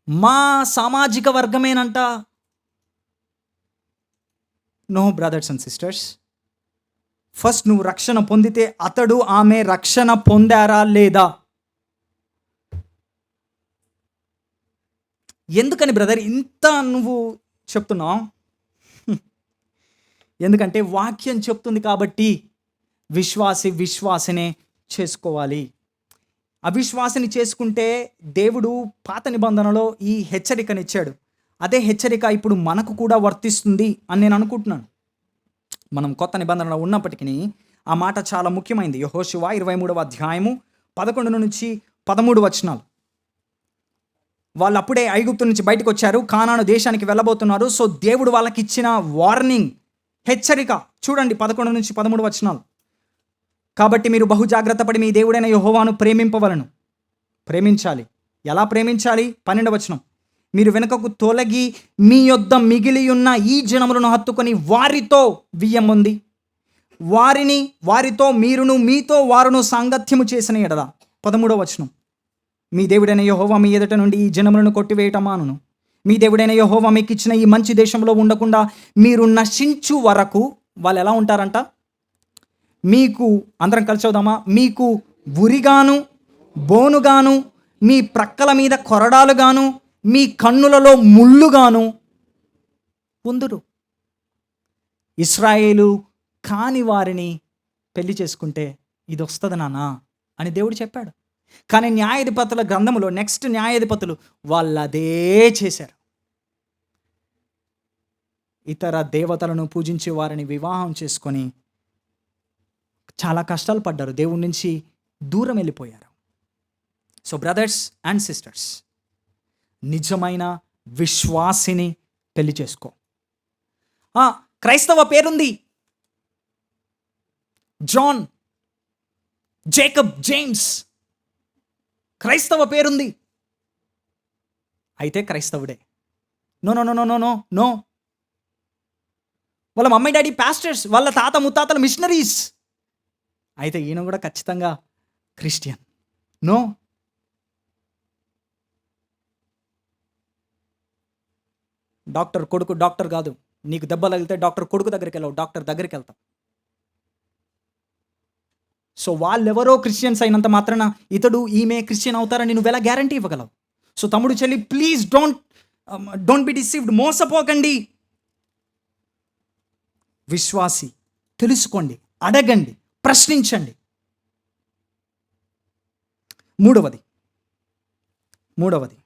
మా సామాజిక వర్గమేనంట. No brothers and sisters, first నువ్వు రక్షణ పొందితే అతడు ఆమె రక్షణ పొందారా లేదా? ఎందుకని బ్రదర్ ఇంత నువ్వు చెప్తున్నావు? ఎందుకంటే వాక్యం చెప్తుంది కాబట్టి విశ్వాసినే చేసుకోవాలి. అవిశ్వాసిని చేసుకుంటే దేవుడు పాత నిబంధనలో ఈ హెచ్చరికనిచ్చాడు. అదే హెచ్చరిక ఇప్పుడు మనకు కూడా వర్తిస్తుంది అని నేను అనుకుంటున్నాను. మనం కొత్త నిబంధనలో ఉన్నప్పటికీ ఆ మాట చాలా ముఖ్యమైనది. యెహోషువ 23వ అధ్యాయము 11 నుంచి 13 వచనాలు. వాళ్ళు అప్పుడే ఐగుప్తు నుంచి బయటకు వచ్చారు, కానాను దేశానికి వెళ్ళబోతున్నారు. సో దేవుడు వాళ్ళకి ఇచ్చిన వార్నింగ్, హెచ్చరిక చూడండి 11 నుంచి 13 వచనాలు. కాబట్టి మీరు బహు జాగ్రత్త పడి మీ దేవుడైన యెహోవాను ప్రేమించాలి. ఎలా ప్రేమించాలి? 12వ వచనం, మీరు వెనుకకు తొలగి మీ యొద్ద మిగిలి ఉన్న ఈ జనములను హత్తుకొని వారితో వియ్యముంది, వారితో మీరును మీతో వారును సాంగత్యము చేసిన ఎడల. 13వ వచనం, మీ దేవుడైన యెహోవా మీ ఎదుట నుండి ఈ జనములను కొట్టివేయటమానును, మీ దేవుడైన యెహోవా మీకు ఇచ్చిన ఈ మంచి దేశంలో ఉండకుండా మీరు నశించు వరకు వాళ్ళు ఎలా ఉంటారంట? మీకు, అందరం కలిసి చదువుదామా? మీకు ఉరిగాను, బోనుగాను, మీ ప్రక్కల మీద కొరడాలుగాను, మీ కన్నులలో ముళ్ళుగాను పొందురు. ఇశ్రాయేలు కాని వారిని పెళ్లి చేసుకుంటే ఇది వస్తుంది నాన్న అని దేవుడు చెప్పాడు. కానీ న్యాయాధిపతుల గ్రంథములో నెక్స్ట్ న్యాయాధిపతులు వాళ్ళు అదే చేశారు. ఇతర దేవతలను పూజించే వారిని వివాహం చేసుకొని చాలా కష్టాలు పడ్డారు, దేవుడి నుంచి దూరం వెళ్ళిపోయారు. సో బ్రదర్స్ అండ్ సిస్టర్స్, నిజమైన విశ్వాసిని పెళ్లి చేసుకో. క్రైస్తవ పేరుంది, జాన్, జేకబ్, జేమ్స్, క్రైస్తవ పేరుంది, అయితే క్రైస్తవుడే. No no no no no no no. వాళ్ళ మమ్మీ డాడీ పాస్టర్స్, వాళ్ళ తాత ముత్తాతలు మిషనరీస్, అయితే ఈయన కూడా ఖచ్చితంగా క్రిస్టియన్. నో. డాక్టర్ కొడుకు డాక్టర్ కాదు, నీకు దెబ్బ తగిలితే డాక్టర్ కొడుకు దగ్గరికి వెళ్ళవు, డాక్టర్ దగ్గరికి వెళ్తాం. సో వాళ్ళెవరో క్రిస్టియన్స్ అయినంత మాత్రాన ఇతడు ఈమె క్రిస్టియన్ అవుతారని నువ్వు ఎలా గ్యారంటీ ఇవ్వగలవు? సో తమ్ముడు చెల్లి, ప్లీజ్ డోంట్ బి డిసీవ్డ్. మోసపోకండి. విశ్వాసి, తెలుసుకోండి, అడగండి, ప్రశ్నించండి. మూడవది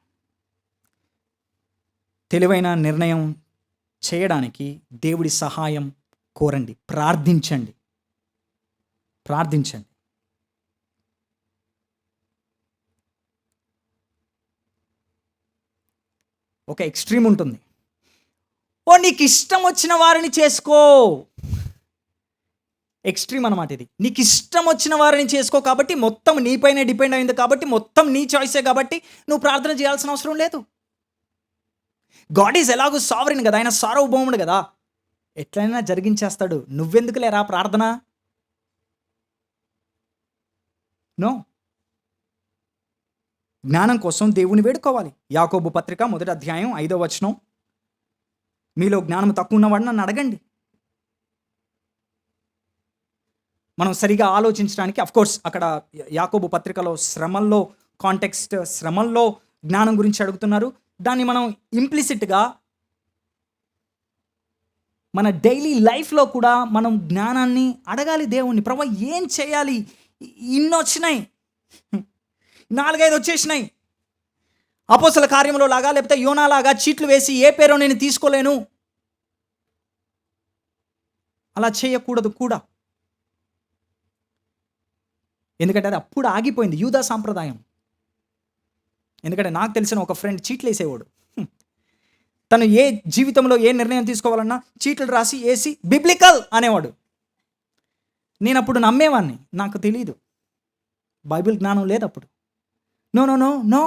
తెలివైన నిర్ణయం చేయడానికి దేవుడి సహాయం కోరండి, ప్రార్థించండి. ఒక ఎక్స్ట్రీమ్ ఉంటుంది, నీకు ఇష్టం వచ్చిన వారిని చేసుకో. ఎక్స్ట్రీమ్ అన్నమాట ఇది. నీకు ఇష్టం వచ్చిన వారిని చేసుకో కాబట్టి మొత్తం నీపైనే డిపెండ్ అయింది కాబట్టి మొత్తం నీ చాయిసే కాబట్టి నువ్వు ప్రార్థన చేయాల్సిన అవసరం లేదు. గాడ్ ఈజ్ ఎలాగూ సావరిన్ కదా, ఆయన సార్వభౌముడు కదా, ఎట్లయినా జరిగించేస్తాడు. నువ్వెందుకు లేరా ప్రార్థన? నో. జ్ఞానం కోసం దేవుని వేడుకోవాలి. యాకోబు పత్రిక 1వ అధ్యాయం 5వ వచనం, మీలో జ్ఞానం తక్కువ ఉన్నవాడు నన్ను అడగండి. మనం సరిగా ఆలోచించడానికి, అఫ్కోర్స్ అక్కడ యాకోబు పత్రికలో శ్రమల్లో కాంటెక్స్ట్, శ్రమల్లో జ్ఞానం గురించి అడుగుతున్నారు. దాన్ని మనం ఇంప్లిసిట్గా మన డైలీ లైఫ్లో కూడా మనం జ్ఞానాన్ని అడగాలి దేవుణ్ణి. ప్రభువా ఏం చేయాలి? ఇన్ని వచ్చినాయి, 4-5 వచ్చేసినాయి. అపోస్తల కార్యంలో లాగా లేకపోతే యోనాలాగా చీట్లు వేసి ఏ పేరో నేను తీసుకోలేను, అలా చేయకూడదు కూడా. ఎందుకంటే అది అప్పుడు ఆగిపోయింది, యూదా సాంప్రదాయం. ఎందుకంటే నాకు తెలిసిన ఒక ఫ్రెండ్ చీట్లు వేసేవాడు. తను ఏ జీవితంలో ఏ నిర్ణయం తీసుకోవాలన్నా చీట్లు రాసి వేసి బిబ్లికల్ అనేవాడు. నేను అప్పుడు నమ్మేవాడిని, నాకు తెలీదు, బైబిల్ జ్ఞానం లేదు అప్పుడు. నో నో నో నో,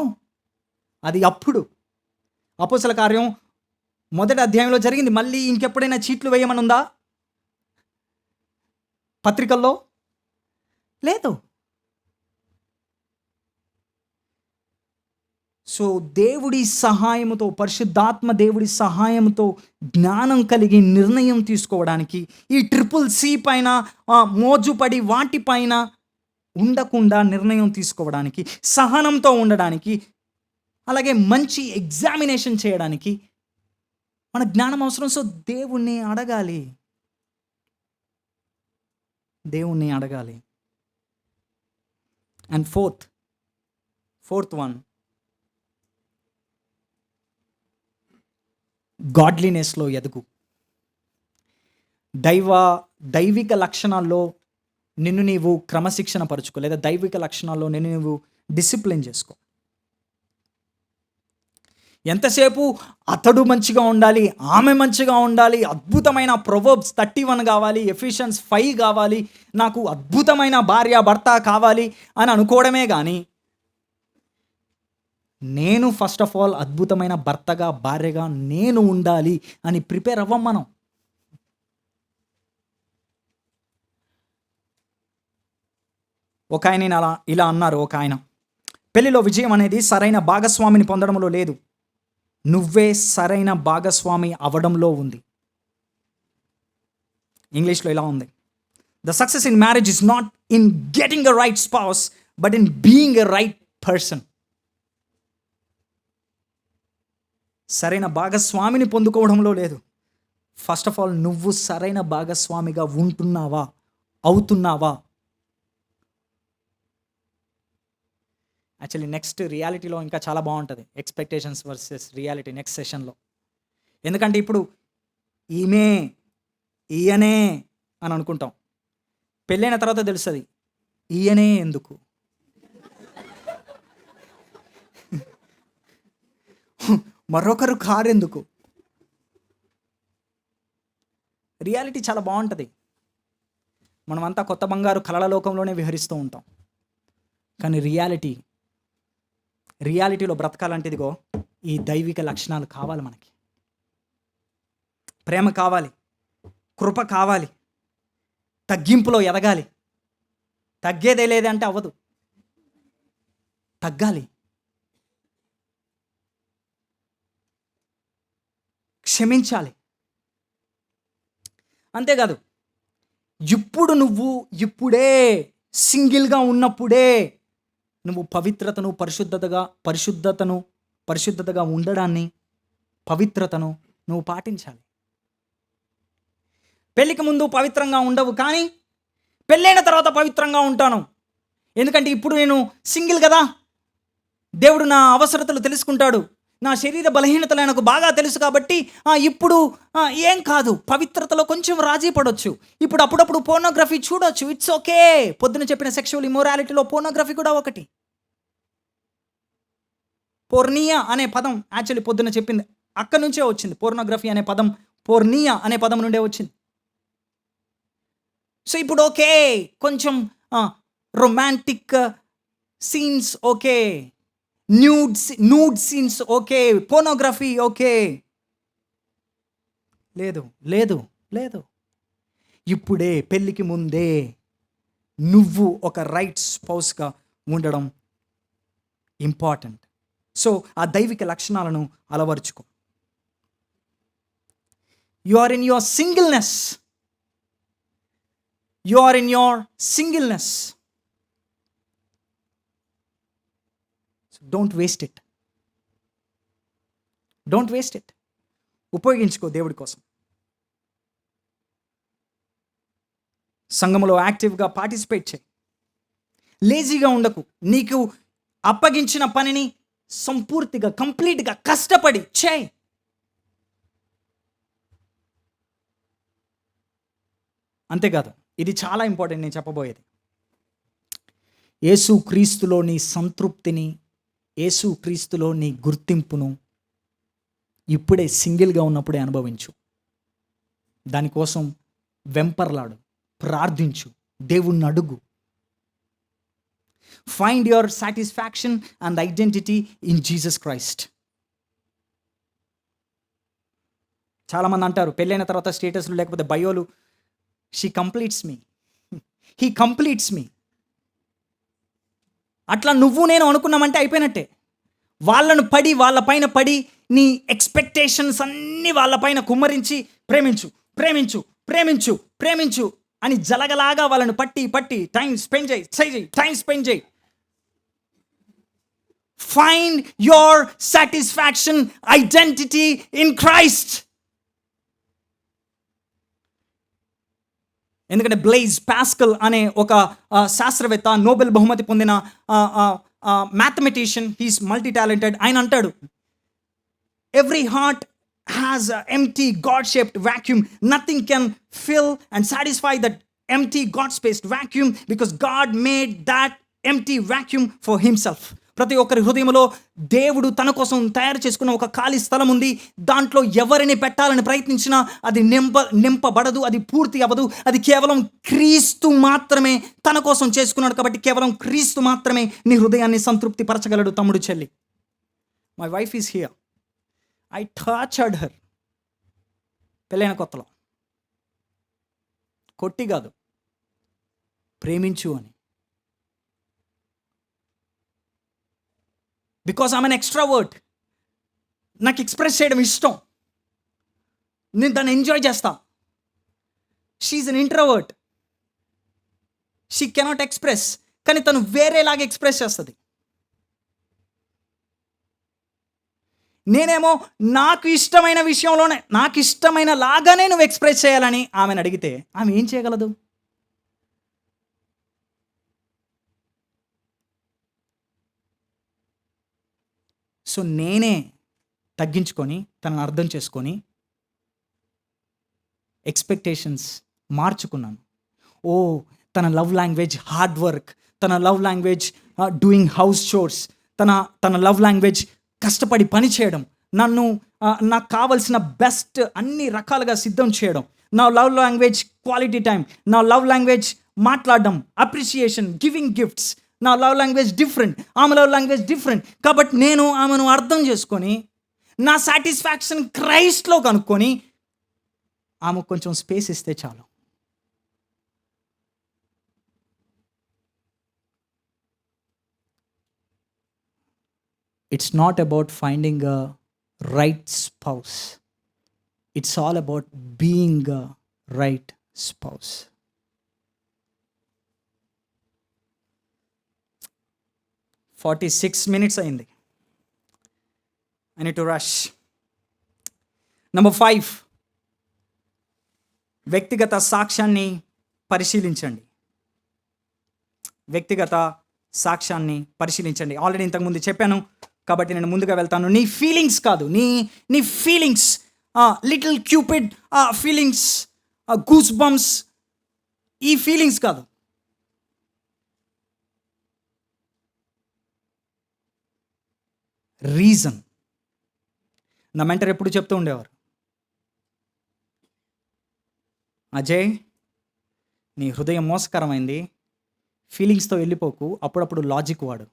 అది అప్పుడు అపోస్తల కార్యం 1వ అధ్యాయంలో జరిగింది. మళ్ళీ ఇంకెప్పుడైనా చీట్లు వేయమని ఉందా పత్రికల్లో? లేదు. సో దేవుడి సహాయంతో, పరిశుద్ధాత్మ దేవుడి సహాయంతో జ్ఞానం కలిగి నిర్ణయం తీసుకోవడానికి, ఈ CCC పైన మోజుపడి వాటిపైన ఉండకుండా నిర్ణయం తీసుకోవడానికి, సహనంతో ఉండడానికి, అలాగే మంచి ఎగ్జామినేషన్ చేయడానికి మన జ్ఞానం అవసరం. సో దేవుణ్ణి అడగాలి. అండ్ ఫోర్త్ వన్, గాడ్లీనెస్లో ఎదుగు. దైవిక లక్షణాల్లో నిన్ను నీవు క్రమశిక్షణ పరుచుకో, లేదా దైవిక లక్షణాల్లో నిన్ను నీవు డిసిప్లిన్ చేసుకో. ఎంతసేపు అతడు మంచిగా ఉండాలి, ఆమె మంచిగా ఉండాలి, అద్భుతమైన ప్రొవర్బ్స్ 31 కావాలి, ఎఫిషియన్స్ 5 కావాలి, నాకు అద్భుతమైన భార్య భర్త కావాలి అని అనుకోవడమే కానీ, నేను ఫస్ట్ ఆఫ్ ఆల్ అద్భుతమైన భర్తగా భార్యగా నేను ఉండాలి అని ప్రిపేర్ అవ్వం మనం. ఒక ఆయన ఇలా అన్నారు. ఒక ఆయన, పెళ్లిలో విజయం అనేది సరైన భాగస్వామిని పొందడంలో లేదు,
నువ్వే సరైన భాగస్వామి అవడంలో ఉంది. ఇంగ్లీష్లో ఇలా ఉంది, the success in marriage is not in getting a right spouse but in being a right person. సరైన భాగస్వామిని పొందుకోవడంలో లేదు. ఫస్ట్ ఆఫ్ ఆల్ నువ్వు సరైన భాగస్వామిగా ఉంటున్నావా, అవుతున్నావా? యాక్చువల్లీ నెక్స్ట్ రియాలిటీలో ఇంకా చాలా బాగుంటుంది, ఎక్స్పెక్టేషన్స్ వర్సెస్ రియాలిటీ నెక్స్ట్ సెషన్లో. ఎందుకంటే ఇప్పుడు ఈమె ఈయనే అని అనుకుంటాం, పెళ్ళైన తర్వాత తెలుస్తుంది ఈయనే ఎందుకు. మరొకరు కారెందుకు. రియాలిటీ చాలా బాగుంటుంది. మనమంతా కొత్త బంగారు కలల లోకంలోనే విహరిస్తూ ఉంటాం. కానీ రియాలిటీలో బ్రతకాలంటే ఇదిగో ఈ దైవిక లక్షణాలు కావాలి మనకి. ప్రేమ కావాలి, కృప కావాలి, తగ్గింపులో ఎదగాలి. తగ్గేదే లేదంటే అవ్వదు, తగ్గాలి. క్షమించాలి. అంతేకాదు, ఇప్పుడే సింగిల్గా ఉన్నప్పుడే నువ్వు పరిశుద్ధతగా ఉండడాన్ని, పవిత్రతను నువ్వు పాటించాలి. పెళ్ళికి ముందు పవిత్రంగా ఉండవు, కానీ పెళ్ళైన తర్వాత పవిత్రంగా ఉంటాను. ఎందుకంటే ఇప్పుడు నేను సింగిల్ కదా, దేవుడు నా అవసరతలు తెలుసుకుంటాడు, నా శరీర బలహీనతలు ఆయనకు బాగా తెలుసు. కాబట్టి ఇప్పుడు ఏం కాదు, పవిత్రతలో కొంచెం రాజీ పడవచ్చు. ఇప్పుడు అప్పుడప్పుడు పోర్నోగ్రఫీ చూడొచ్చు, ఇట్స్ ఓకే. పొద్దున చెప్పిన సెక్షువల్ ఇమోరాలిటీలో పోర్నోగ్రఫీ కూడా ఒకటి. పోర్నియా అనే పదం యాక్చువల్లీ పొద్దున చెప్పింది అక్కడి నుంచే వచ్చింది. పోర్నోగ్రఫీ అనే పదం పోర్నియా అనే పదం నుండే వచ్చింది. సో ఇప్పుడు ఓకే, కొంచెం romantic scenes okay, nude scenes okay, pornography okay. లేదు, ఇప్పుడే పెళ్ళికి ముందే నువ్వు ఒక రైట్ స్పౌస్గా ఉండడం ఇంపార్టెంట్. సో ఆ దైవిక లక్షణాలను అలవరుచుకో. You are in your singleness. Don't waste it. ఉపయోగించుకో దేవుడి కోసం. సంఘములో యాక్టివ్గా పార్టిసిపేట్ చేయి. లేజీగా ఉండకు. నీకు అప్పగించిన పనిని సంపూర్తిగా, కంప్లీట్గా కష్టపడి చేయి. అంతేకాదు, ఇది చాలా ఇంపార్టెంట్ నేను చెప్పబోయేది. యేసు క్రీస్తులో నీ సంతృప్తిని, యేసు క్రీస్తులో నీ గుర్తింపును ఇప్పుడే సింగిల్గా ఉన్నప్పుడే అనుభవించు. దానికోసం వెంపర్లాడు, ప్రార్థించు, దేవుణ్ణి అడుగు. Find your satisfaction and identity in Jesus Christ. చాలామంది అంటారు పెళ్ళైన తర్వాత స్టేటస్లు లేకపోతే బయోలు, she completes me, he completes me. అట్లా నువ్వు నేను అనుకున్నామంటే అయిపోయినట్టే. వాళ్ళపైన పడి నీ ఎక్స్పెక్టేషన్స్ అన్నీ వాళ్ళపైన కుమ్మరించి ప్రేమించు అని జలగలాగా వాళ్ళను పట్టి టైం స్పెండ్ చేయి. Find your satisfaction identity in Christ. ఎందుకంటే బ్లైజ్ పాస్కల్ అనే ఒక శాస్త్రవేత్త, నోబెల్ బహుమతి పొందిన మ్యాథమెటిషియన్, హీస్ మల్టీ టాలెంటెడ్. ఆయన అంటాడు, every heart has an empty God-shaped vacuum. Nothing can fill and satisfy that empty God-spaced vacuum because God made that empty vacuum for himself. ప్రతి ఒక్కరి హృదయంలో దేవుడు తన కోసం తయారు చేసుకున్న ఒక ఖాళీ స్థలం ఉంది. దాంట్లో ఎవరిని పెట్టాలని ప్రయత్నించినా అది నింపబడదు, అది పూర్తి అవ్వదు. అది కేవలం క్రీస్తు మాత్రమే తన కోసం చేసుకున్నాడు. కాబట్టి కేవలం క్రీస్తు మాత్రమే నీ హృదయాన్ని సంతృప్తి పరచగలడు. తమ్ముడు, చెల్లి, my wife is here. I tortured her. పెళ్ళైన కొత్తలో కొట్టి కాదు, ప్రేమించు అని. Because I'm an extrovert. నాకు ఎక్స్ప్రెస్ చేయడం ఇష్టం, నేను దాన్ని ఎంజాయ్ చేస్తా. She an introvert, she cannot express, కానీ తను వేరేలాగా ఎక్స్ప్రెస్ చేస్తుంది. నేనేమో నాకు ఇష్టమైన విషయంలోనే, నాకు ఇష్టమైన లాగానే నువ్వు ఎక్స్ప్రెస్ చేయాలని ఆమెను అడిగితే ఆమె ఏం చేయగలదు? సో నేనే తగ్గించుకొని తనను అర్థం చేసుకొని ఎక్స్పెక్టేషన్స్ మార్చుకున్నాను. ఓ, తన లవ్ లాంగ్వేజ్ హార్డ్ వర్క్, తన love language doing house chores, తన లవ్ లాంగ్వేజ్ కష్టపడి పని చేయడం, నాకు కావలసిన బెస్ట్ అన్ని రకాలుగా సిద్ధం చేయడం. నా లవ్ లాంగ్వేజ్ క్వాలిటీ టైం, నా లవ్ లాంగ్వేజ్ మాట్లాడడం, అప్రిషియేషన్, గివింగ్ గిఫ్ట్స్. నా లవ్ లాంగ్వేజ్ డిఫరెంట్, ఆమె లవ్ లాంగ్వేజ్ డిఫరెంట్. కాబట్టి నేను ఆమెను అర్థం చేసుకొని నా సాటిస్ఫాక్షన్ క్రైస్ట్లో కనుక్కొని ఆమెకు కొంచెం స్పేస్ ఇస్తే చాలు. It's not about finding a right spouse, it's all about being a right spouse. Forty 46 minutes అయింది. I need to rush. Number 5, వ్యక్తిగత సాక్ష్యాన్ని పరిశీలించండి. వ్యక్తిగత సాక్ష్యాన్ని పరిశీలించండి. ఆల్రెడీ ఇంతకుముందు చెప్పాను కాబట్టి నేను ముందుగా వెళ్తాను. నీ ఫీలింగ్స్ కాదు, నీ feelings, little Cupid feelings, goose bumps, ఈ ఫీలింగ్స్ కాదు. రీజన్. నా మెంటర్ ఎప్పుడు చెప్తూ ఉండేవారు, అజయ్ నీ హృదయం మోసకరమైంది, ఫీలింగ్స్తో వెళ్ళిపోకు, అప్పుడప్పుడు లాజిక్ వాడు.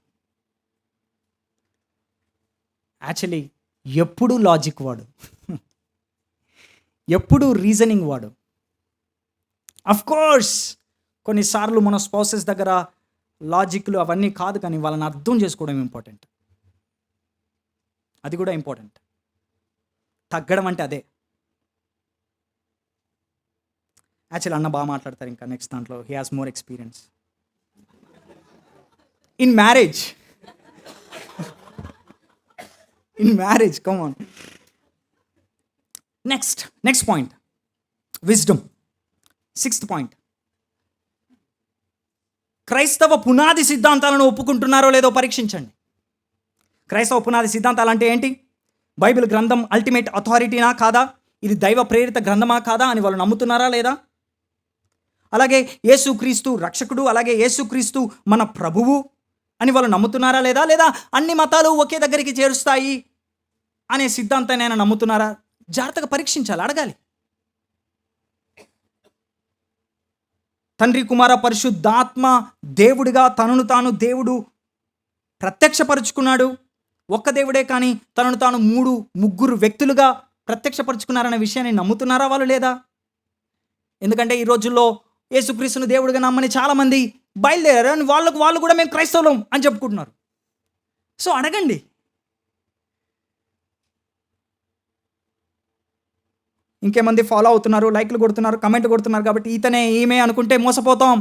యాక్చువల్లీ ఎప్పుడు లాజిక్ వాడు, ఎప్పుడు రీజనింగ్ వాడు. అఫ్కోర్స్ కొన్నిసార్లు మన స్పౌసెస్ దగ్గర లాజిక్లు అవన్నీ కాదు, కానీ వాళ్ళని అర్థం చేసుకోవడం ఇంపార్టెంట్. అది కూడా ఇంపార్టెంట్. తగ్గడం అంటే అదే. యాక్చువల్లీ అన్న బాగా మాట్లాడతారు, ఇంకా నెక్స్ట్ దాంట్లో he has more experience in marriage. Come on. Next point, wisdom. 6th point, క్రైస్తవ పునాది సిద్ధాంతాలను ఒప్పుకుంటున్నారో లేదో పరీక్షించండి. క్రైస్తవ పునాది సిద్ధాంతాలు అంటే ఏంటి? బైబిల్ గ్రంథం అల్టిమేట్ అథారిటీనా కాదా, ఇది దైవ ప్రేరిత గ్రంథమా కాదా అని వాళ్ళు నమ్ముతున్నారా లేదా? అలాగే యేసుక్రీస్తు రక్షకుడు, అలాగే యేసుక్రీస్తు మన ప్రభువు అని వాళ్ళు నమ్ముతున్నారా లేదా? లేదా అన్ని మతాలు ఒకే దగ్గరికి చేరుస్తాయి అనే సిద్ధాంతాన్ని ఆయన నమ్ముతున్నారా? జాగ్రత్తగా పరీక్షించాలి, అడగాలి. తండ్రి కుమార పరిశుద్ధాత్మ దేవుడిగా తనను తాను దేవుడు ప్రత్యక్షపరుచుకున్నాడు. ఒక్క దేవుడే కానీ తనను తాను 3-3 వ్యక్తులుగా ప్రత్యక్షపరుచుకున్నారనే విషయాన్ని నమ్ముతున్నారా వాళ్ళు లేదా? ఎందుకంటే ఈ రోజుల్లో యేసుక్రీస్తును దేవుడిగా నమ్మని చాలామంది బయలుదేరారు అని వాళ్ళు కూడా మేము క్రైస్తవులం అని చెప్పుకుంటున్నారు. సో అడగండి. ఇంకేమంది ఫాలో అవుతున్నారు, లైక్లు కొడుతున్నారు, కమెంట్ కొడుతున్నారు, కాబట్టి ఇతనే ఈమె అనుకుంటే మోసపోతాం.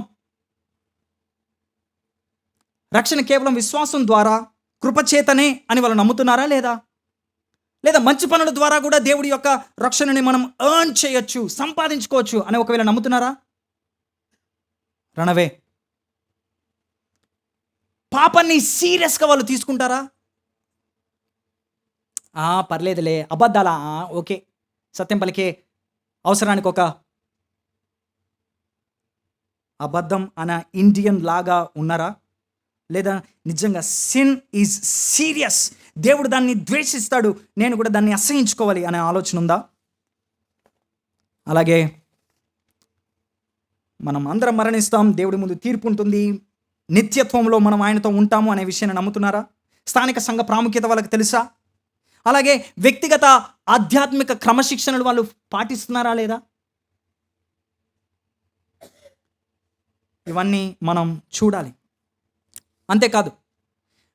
రక్షణ కేవలం విశ్వాసం ద్వారా, కృపచేతనే అని వాళ్ళు నమ్ముతున్నారా లేదా? లేదా మంచి పనుల ద్వారా కూడా దేవుడి యొక్క రక్షణని మనం ఎర్న్ చేయొచ్చు, సంపాదించుకోవచ్చు అని ఒకవేళ నమ్ముతున్నారా? రణవే. పాపాన్ని సీరియస్గా వాళ్ళు తీసుకుంటారా? పర్లేదులే, అబద్ధాలా, ఓకే, సత్యం పలికే అవసరానికి ఒక అబద్ధం అన్న ఇండియన్ లాగా ఉన్నారా? లేదా నిజంగా సిన్ ఈజ్ సీరియస్, దేవుడు దాన్ని ద్వేషిస్తాడు, నేను కూడా దాన్ని అసహించుకోవాలి అనే ఆలోచన ఉందా? అలాగే మనం అందరం మరణిస్తాం, దేవుడి ముందు తీర్పు ఉంటుంది, నిత్యత్వంలో మనం ఆయనతో ఉంటాము అనే విషయాన్ని నమ్ముతున్నారా? స్థానిక సంఘ ప్రాముఖ్యత వాళ్ళకి తెలుసా? అలాగే వ్యక్తిగత ఆధ్యాత్మిక క్రమశిక్షణలు వాళ్ళు పాటిస్తున్నారా లేదా? ఇవన్నీ మనం చూడాలి. అంతేకాదు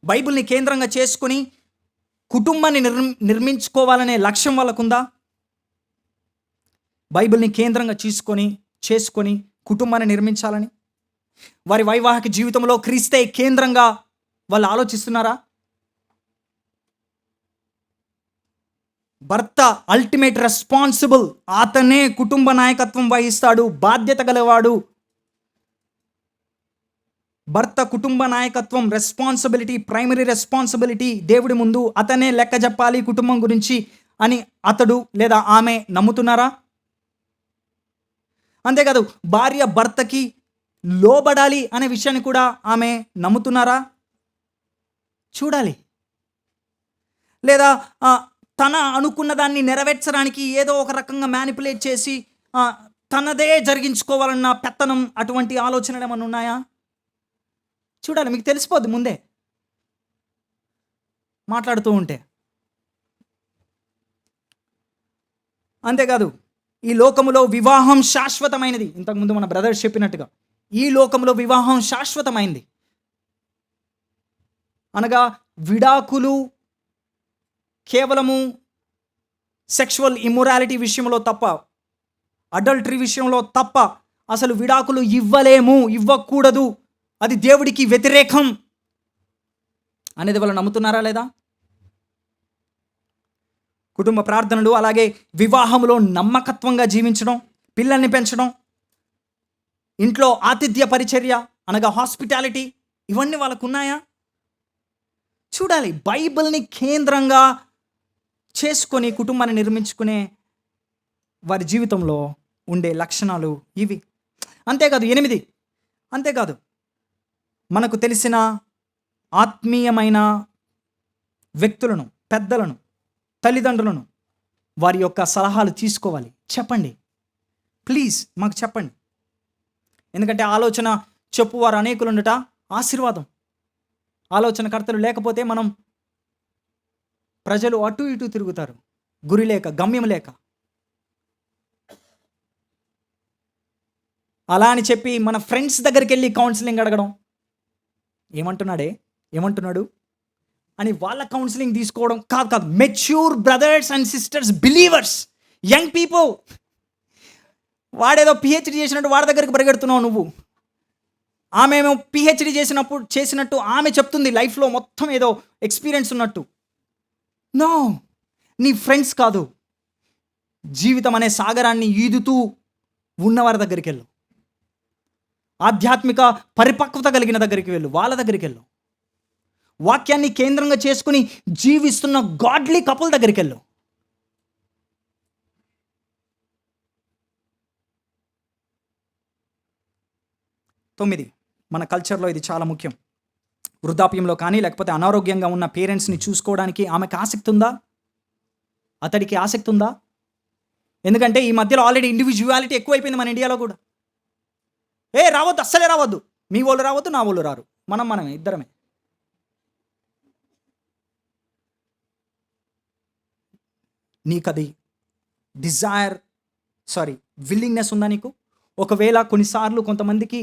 బైబిల్ని కేంద్రంగా చేసుకుని కుటుంబాన్ని నిర్మించుకోవాలనే లక్ష్యం వాళ్ళకుందా? బైబిల్ని కేంద్రంగా చేసుకొని కుటుంబాన్ని నిర్మించాలని, వారి వైవాహిక జీవితంలో క్రీస్తే కేంద్రంగా వాళ్ళు ఆలోచిస్తున్నారా? భర్త అల్టిమేట్ రెస్పాన్సిబుల్, అతనే కుటుంబ నాయకత్వం వహిస్తాడు, బాధ్యత గలవాడు. భర్త కుటుంబ నాయకత్వం, రెస్పాన్సిబిలిటీ, ప్రైమరీ రెస్పాన్సిబిలిటీ దేవుడి ముందు అతనే లెక్క చెప్పాలి కుటుంబం గురించి అని అతడు లేదా ఆమె నమ్ముతున్నారా? అంతేకాదు భార్య భర్తకి లోబడాలి అనే విషయాన్ని కూడా ఆమె నమ్ముతున్నారా? చూడాలి. లేదా తన అనుకున్న దాన్ని నెరవేర్చడానికి ఏదో ఒక రకంగా మ్యానిపులేట్ చేసి తనదే జరిగించుకోవాలన్న పెత్తనం, అటువంటి ఆలోచనలు ఏమైనా ఉన్నాయా? చూడాలి, మీకు తెలిసిపోద్ది ముందే మాట్లాడుతూ ఉంటే. అంతేకాదు ఈ లోకములో వివాహం శాశ్వతమైనది. ఇంతకుముందు మన బ్రదర్స్ చెప్పినట్టుగా ఈ లోకంలో వివాహం శాశ్వతమైంది. అనగా విడాకులు కేవలము సెక్షువల్ ఇమ్మొరాలిటీ విషయంలో తప్ప, అడల్టరీ విషయంలో తప్ప అసలు విడాకులు ఇవ్వకూడదు, అది దేవుడికి వ్యతిరేకం అనేది వాళ్ళు నమ్ముతున్నారా లేదా? కుటుంబ ప్రార్థనలు, అలాగే వివాహంలో నమ్మకత్వంగా జీవించడం, పిల్లల్ని పెంచడం, ఇంట్లో ఆతిథ్య పరిచర్య అనగా హాస్పిటాలిటీ, ఇవన్నీ వాళ్ళకు ఉన్నాయా? చూడాలి. బైబిల్ని కేంద్రంగా చేసుకొని కుటుంబాన్ని నిర్మించుకునే వారి జీవితంలో ఉండే లక్షణాలు ఇవి. అంతేకాదు 8, అంతేకాదు మనకు తెలిసిన ఆత్మీయమైన వ్యక్తులను, పెద్దలను, తల్లిదండ్రులను, వారి యొక్క సలహాలు తీసుకోవాలి. చెప్పండి, ప్లీజ్ మాకు చెప్పండి. ఎందుకంటే ఆలోచన చెప్పువారు అనేకులు ఉండట ఆశీర్వాదం. ఆలోచనకర్తలు లేకపోతే ప్రజలు అటు ఇటు తిరుగుతారు, గురి లేక, గమ్యం లేక. అలా అని చెప్పి మన ఫ్రెండ్స్ దగ్గరికి వెళ్ళి కౌన్సిలింగ్ అడగడం, ఏమంటున్నాడు అని వాళ్ళ కౌన్సిలింగ్ తీసుకోవడం కాదు. Mature brothers and sisters, believers, young people. వాడేదో పిహెచ్డి చేసినట్టు వాడి దగ్గరికి పరిగెడుతున్నావు నువ్వు. ఆమె ఏమో పిహెచ్డి చేసినట్టు ఆమె చెప్తుంది లైఫ్లో మొత్తం ఏదో ఎక్స్పీరియన్స్ ఉన్నట్టు. నో, నీ ఫ్రెండ్స్ కాదు, జీవితం అనే సాగరాన్ని ఈదుతూ ఉన్నవారి దగ్గరికి వెళ్ళు. ఆధ్యాత్మిక పరిపక్వత కలిగిన దగ్గరికి వెళ్ళు, వాళ్ళ దగ్గరికి వెళ్ళు. వాక్యాన్ని కేంద్రంగా చేసుకుని జీవిస్తున్న గాడ్లీ కపుల్ దగ్గరికి వెళ్ళు. తొమ్మిది, మన కల్చర్లో ఇది చాలా ముఖ్యం. వృద్ధాప్యంలో కానీ లేకపోతే అనారోగ్యంగా ఉన్న పేరెంట్స్ని చూసుకోవడానికి ఆమెకు ఆసక్తి ఉందా? అతడికి ఆసక్తి ఉందా? ఎందుకంటే ఈ మధ్యలో ఆల్రెడీ ఇండివిజువాలిటీ ఎక్కువైపోయింది మన ఇండియాలో కూడా. రావద్దు, అస్సలే రావద్దు, మీ వాళ్ళు రావద్దు, నా వాళ్ళు రారు, మనమే ఇద్దరమే. నీకది విల్లింగ్నెస్ ఉందా నీకు? ఒకవేళ కొన్నిసార్లు కొంతమందికి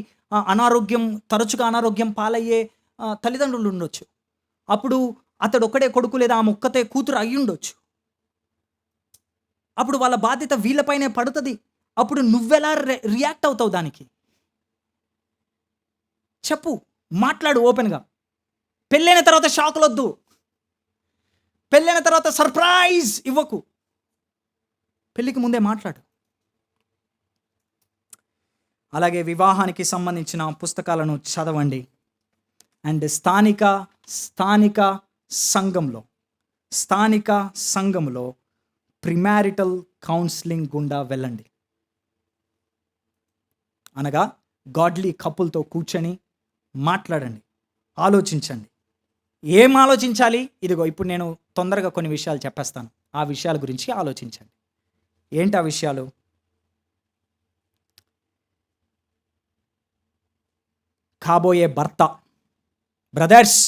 తరచుగా అనారోగ్యం పాలయ్యే తల్లిదండ్రులు ఉండొచ్చు. అప్పుడు అతడు ఒక్కడే కొడుకు లేదా ఆమె ఒక్కతే కూతురు అయ్యి ఉండొచ్చు. అప్పుడు వాళ్ళ బాధ్యత వీళ్ళపైనే పడుతుంది. అప్పుడు నువ్వెలా రియాక్ట్ అవుతావు దానికి? చెప్పు, మాట్లాడు ఓపెన్గా. పెళ్ళైన తర్వాత షాకులు వద్దు, పెళ్ళైన తర్వాత సర్ప్రైజ్ ఇవ్వకు, పెళ్ళికి ముందే మాట్లాడు. అలాగే వివాహానికి సంబంధించిన పుస్తకాలను చదవండి. అండ్ స్థానిక సంఘంలో ప్రిమారిటల్ కౌన్సిలింగ్ గుండా వెళ్ళండి. అనగా గాడ్లీ కపుల్తో కూర్చొని మాట్లాడండి, ఆలోచించండి. ఏం ఆలోచించాలి? ఇదిగో ఇప్పుడు నేను తొందరగా కొన్ని విషయాలు చెప్పేస్తాను. ఆ విషయాల గురించి ఆలోచించండి. ఏంటి ఆ విషయాలు? కాబోయే భర్త, బ్రదర్స్,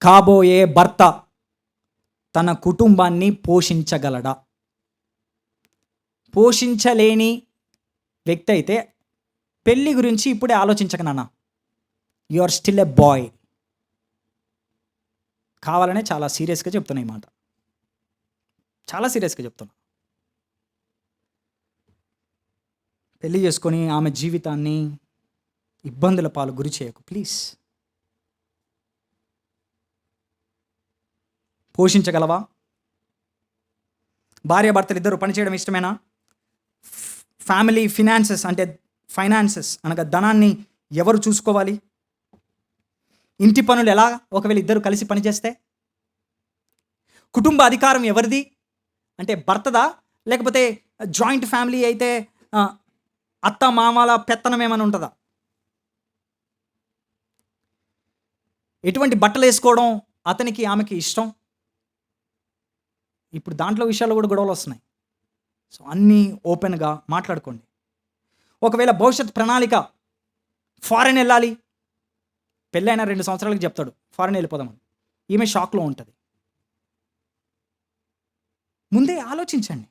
కాబోయే భర్త తన కుటుంబాన్ని పోషించగలడా? పోషించలేని వ్యక్తి అయితే పెళ్ళి గురించి ఇప్పుడే ఆలోచించక నాన్న. You are still a boy. కావాలనే చాలా సీరియస్గా చెప్తున్నా ఈ మాట, చాలా సీరియస్గా చెప్తున్నా. పెళ్లి చేసుకొని ఆమె జీవితాన్ని ఇబ్బందుల పాలు గురి చేయకు ప్లీజ్. పోషించగలవా? భార్యాభర్తలు ఇద్దరు పనిచేయడం ఇష్టమేనా? ఫ్యామిలీ ఫైనాన్సెస్ అనగా ధనాన్ని ఎవరు చూసుకోవాలి? ఇంటి పనులు ఎలా ఒకవేళ ఇద్దరు కలిసి పనిచేస్తే? కుటుంబ అధికారం ఎవరిది అంటే భర్తదా, లేకపోతే జాయింట్ ఫ్యామిలీ అయితే అత్త మామల పెత్తనం ఏమైనా ఉంటుందా? ఎటువంటి బట్టలు వేసుకోవడం అతనికి ఆమెకి ఇష్టం? ఇప్పుడు దాంట్లో విషయాలు కూడా గొడవలు వస్తున్నాయి. సో అన్నీ ఓపెన్గా మాట్లాడుకోండి. ఒకవేళ భవిష్యత్ ప్రణాళిక ఫారెన్ వెళ్ళాలి, పెళ్ళైన 2 సంవత్సరాలకి చెప్తాడు ఫారెన్ వెళ్ళిపోదామని, ఈమె షాక్లో ఉంటుంది. ముందే ఆలోచించండి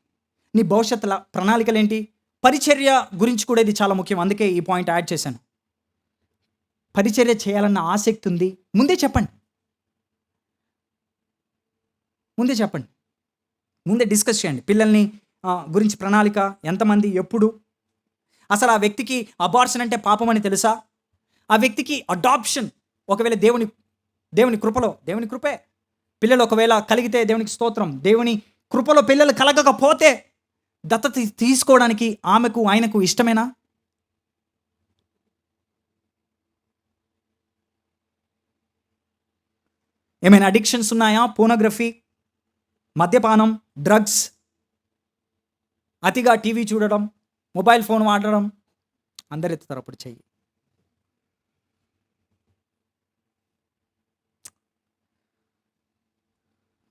నీ భవిష్యత్ ప్రణాళికలు ఏంటి. పరిచర్య గురించి కూడా ఇది చాలా ముఖ్యం, అందుకే ఈ పాయింట్ యాడ్ చేశాను. పరిచర్య చేయాలన్న ఆసక్తి ఉంది, ముందే చెప్పండి, ముందే డిస్కస్ చేయండి. పిల్లల్ని గురించి ప్రణాళిక, ఎంతమంది, ఎప్పుడు, అసలు ఆ వ్యక్తికి అబార్షన్ అంటే పాపం అని తెలుసా? ఆ వ్యక్తికి అడాప్షన్ ఒకవేళ దేవుని కృపే పిల్లలు ఒకవేళ కలిగితే దేవునికి స్తోత్రం. దేవుని కృపలో పిల్లలు కలగకపోతే దత్తత తీసుకోవడానికి ఆమెకు ఆయనకు ఇష్టమేనా? ఏమైనా అడిక్షన్స్ ఉన్నాయా? పోనోగ్రఫీ, మద్యపానం, డ్రగ్స్, అతిగా టీవీ చూడడం, మొబైల్ ఫోన్ వాడడం, అందరు ఎత్తుతారు అప్పుడు చెయ్యి.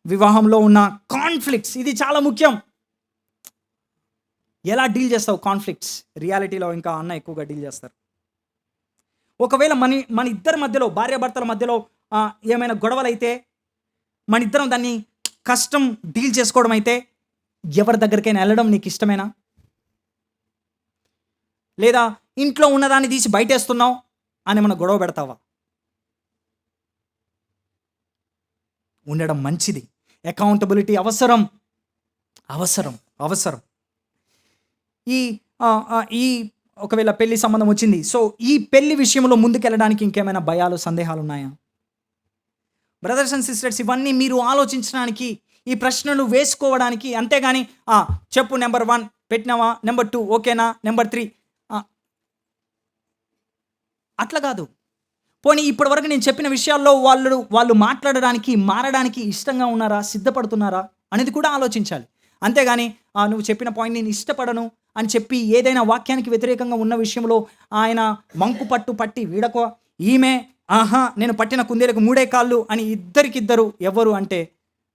వివాహంలో ఉన్న కాన్ఫ్లిక్ట్స్, ఇది చాలా ముఖ్యం. ఎలా డీల్ చేస్తావు కాన్ఫ్లిక్ట్స్? రియాలిటీలో ఇంకా అన్న ఎక్కువగా డీల్ చేస్తారు. ఒకవేళ మన ఇద్దరి మధ్యలో, భార్యాభర్తల మధ్యలో ఏమైనా గొడవలు అయితే, మన ఇద్దరం దాన్ని కష్టం డీల్ చేసుకోవడం అయితే, ఎవరి దగ్గరికైనా వెళ్ళడం నీకు ఇష్టమేనా? లేదా ఇంట్లో ఉన్నదాన్ని తీసి బయటేస్తున్నావు అని మనం గొడవ పెడతావా? ఉండడం మంచిది. అకౌంటబిలిటీ అవసరం. ఈ ఒకవేళ పెళ్లి సంబంధం వచ్చింది, సో ఈ పెళ్లి విషయంలో ముందుకెళ్ళడానికి ఇంకేమైనా భయాలు, సందేహాలు ఉన్నాయా? బ్రదర్స్ అండ్ సిస్టర్స్, ఇవన్నీ మీరు ఆలోచించడానికి, ఈ ప్రశ్నలు వేసుకోవడానికి. అంతేగాని చెప్పు నెంబర్ 1 పెట్టినావా, నెంబర్ 2 ఓకేనా, నెంబర్ 3 అట్లా కాదు. పోనీ ఇప్పటివరకు నేను చెప్పిన విషయాల్లో వాళ్ళు మాట్లాడడానికి, మారడానికి ఇష్టంగా ఉన్నారా, సిద్ధపడుతున్నారా అనేది కూడా ఆలోచించాలి. అంతేగాని నువ్వు చెప్పిన పాయింట్ నేను ఇష్టపడను అని చెప్పి ఏదైనా వాక్యానికి వ్యతిరేకంగా ఉన్న విషయంలో ఆయన మంకు పట్టి వీడకో, ఈమె నేను పట్టిన కుందేలకు 3 కాళ్ళు అని ఇద్దరికిద్దరు ఎవరు అంటే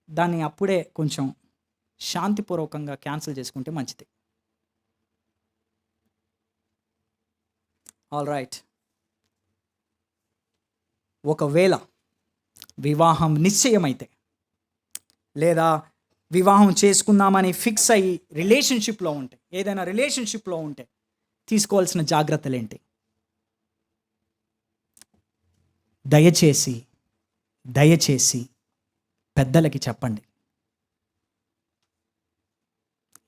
దాన్ని అప్పుడే కొంచెం శాంతిపూర్వకంగా క్యాన్సిల్ చేసుకుంటే మంచిది. All right. ఒకవేళ వివాహం నిశ్చయమైతే, లేదా వివాహం చేసుకుందామని ఫిక్స్ అయ్యి ఏదైనా రిలేషన్షిప్లో ఉంటే తీసుకోవాల్సిన జాగ్రత్తలు ఏంటి? దయచేసి పెద్దలకి చెప్పండి.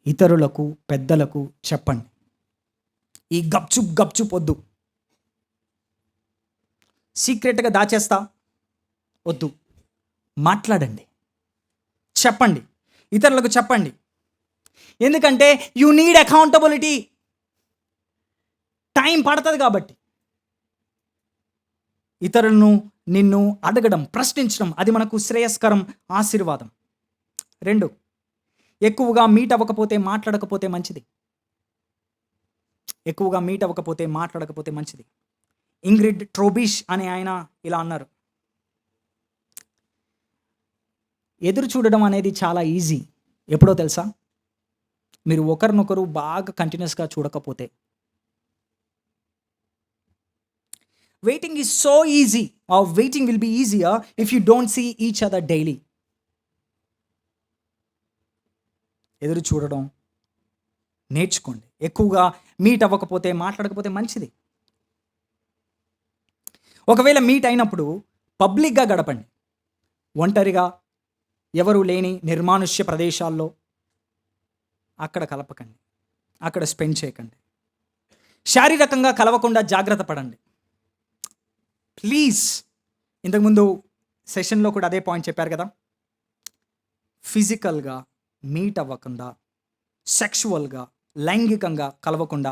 ఇతరులకు, పెద్దలకు చెప్పండి. ఈ గప్చుప్ వద్దు. సీక్రెట్గా దాచేస్తా వద్దు. మాట్లాడండి, చెప్పండి, ఇతరులకు చెప్పండి. ఎందుకంటే యు నీడ్ అకౌంటబిలిటీ. టైం పడుతుంది కాబట్టి. ఇతరులను నిన్ను అడగడం, ప్రశ్నించడం అది మనకు శ్రేయస్కరం, ఆశీర్వాదం. 2, ఎక్కువగా మీట్ అవ్వకపోతే, మాట్లాడకపోతే మంచిది. ఇంగ్రిడ్ ట్రోబిష్ అనే ఆయన ఇలా అన్నారు: ఎదురు చూడడం అనేది చాలా ఈజీ. ఎప్పుడో తెలుసా? మీరు ఒకరినొకరు బాగా కంటిన్యూస్గా చూడకపోతే. Waiting is so easy, or waiting will be easier if you don't see each other daily. ఎదురు చూడడం నేర్చుకోండి. ఎక్కువగా మీట్ అవ్వకపోతే, మాట్లాడకపోతే మంచిది. ఒకవేళ మీట్ అయినప్పుడు పబ్లిక్గా గడపండి. ఒంటరిగా ఎవరు లేని నిర్మానుష్య ప్రదేశాల్లో అక్కడ కలపకండి, అక్కడ స్పెండ్ చేయకండి. శారీరకంగా కలవకుండా జాగ్రత్త పడండి ప్లీజ్. ఇంతకుముందు సెషన్లో కూడా అదే పాయింట్ చెప్పారు కదా, ఫిజికల్గా మీట్ అవ్వకుండా, సెక్షువల్గా లైంగికంగా కలవకుండా.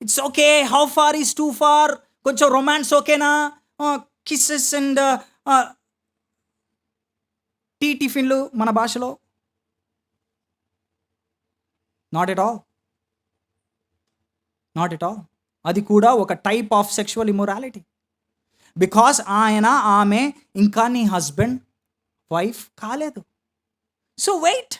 It's okay, how far is too far, కొంచెం రొమాన్స్ ఓకేనా, కిస్సెస్ అండ్ టీ టిఫిన్లు మన భాషలో, not at all, not at all. అది కూడా ఒక type of sexual immorality. Because ఆమె ఇంకా నీ హస్బెండ్ వైఫ్ కాలేదు. So wait.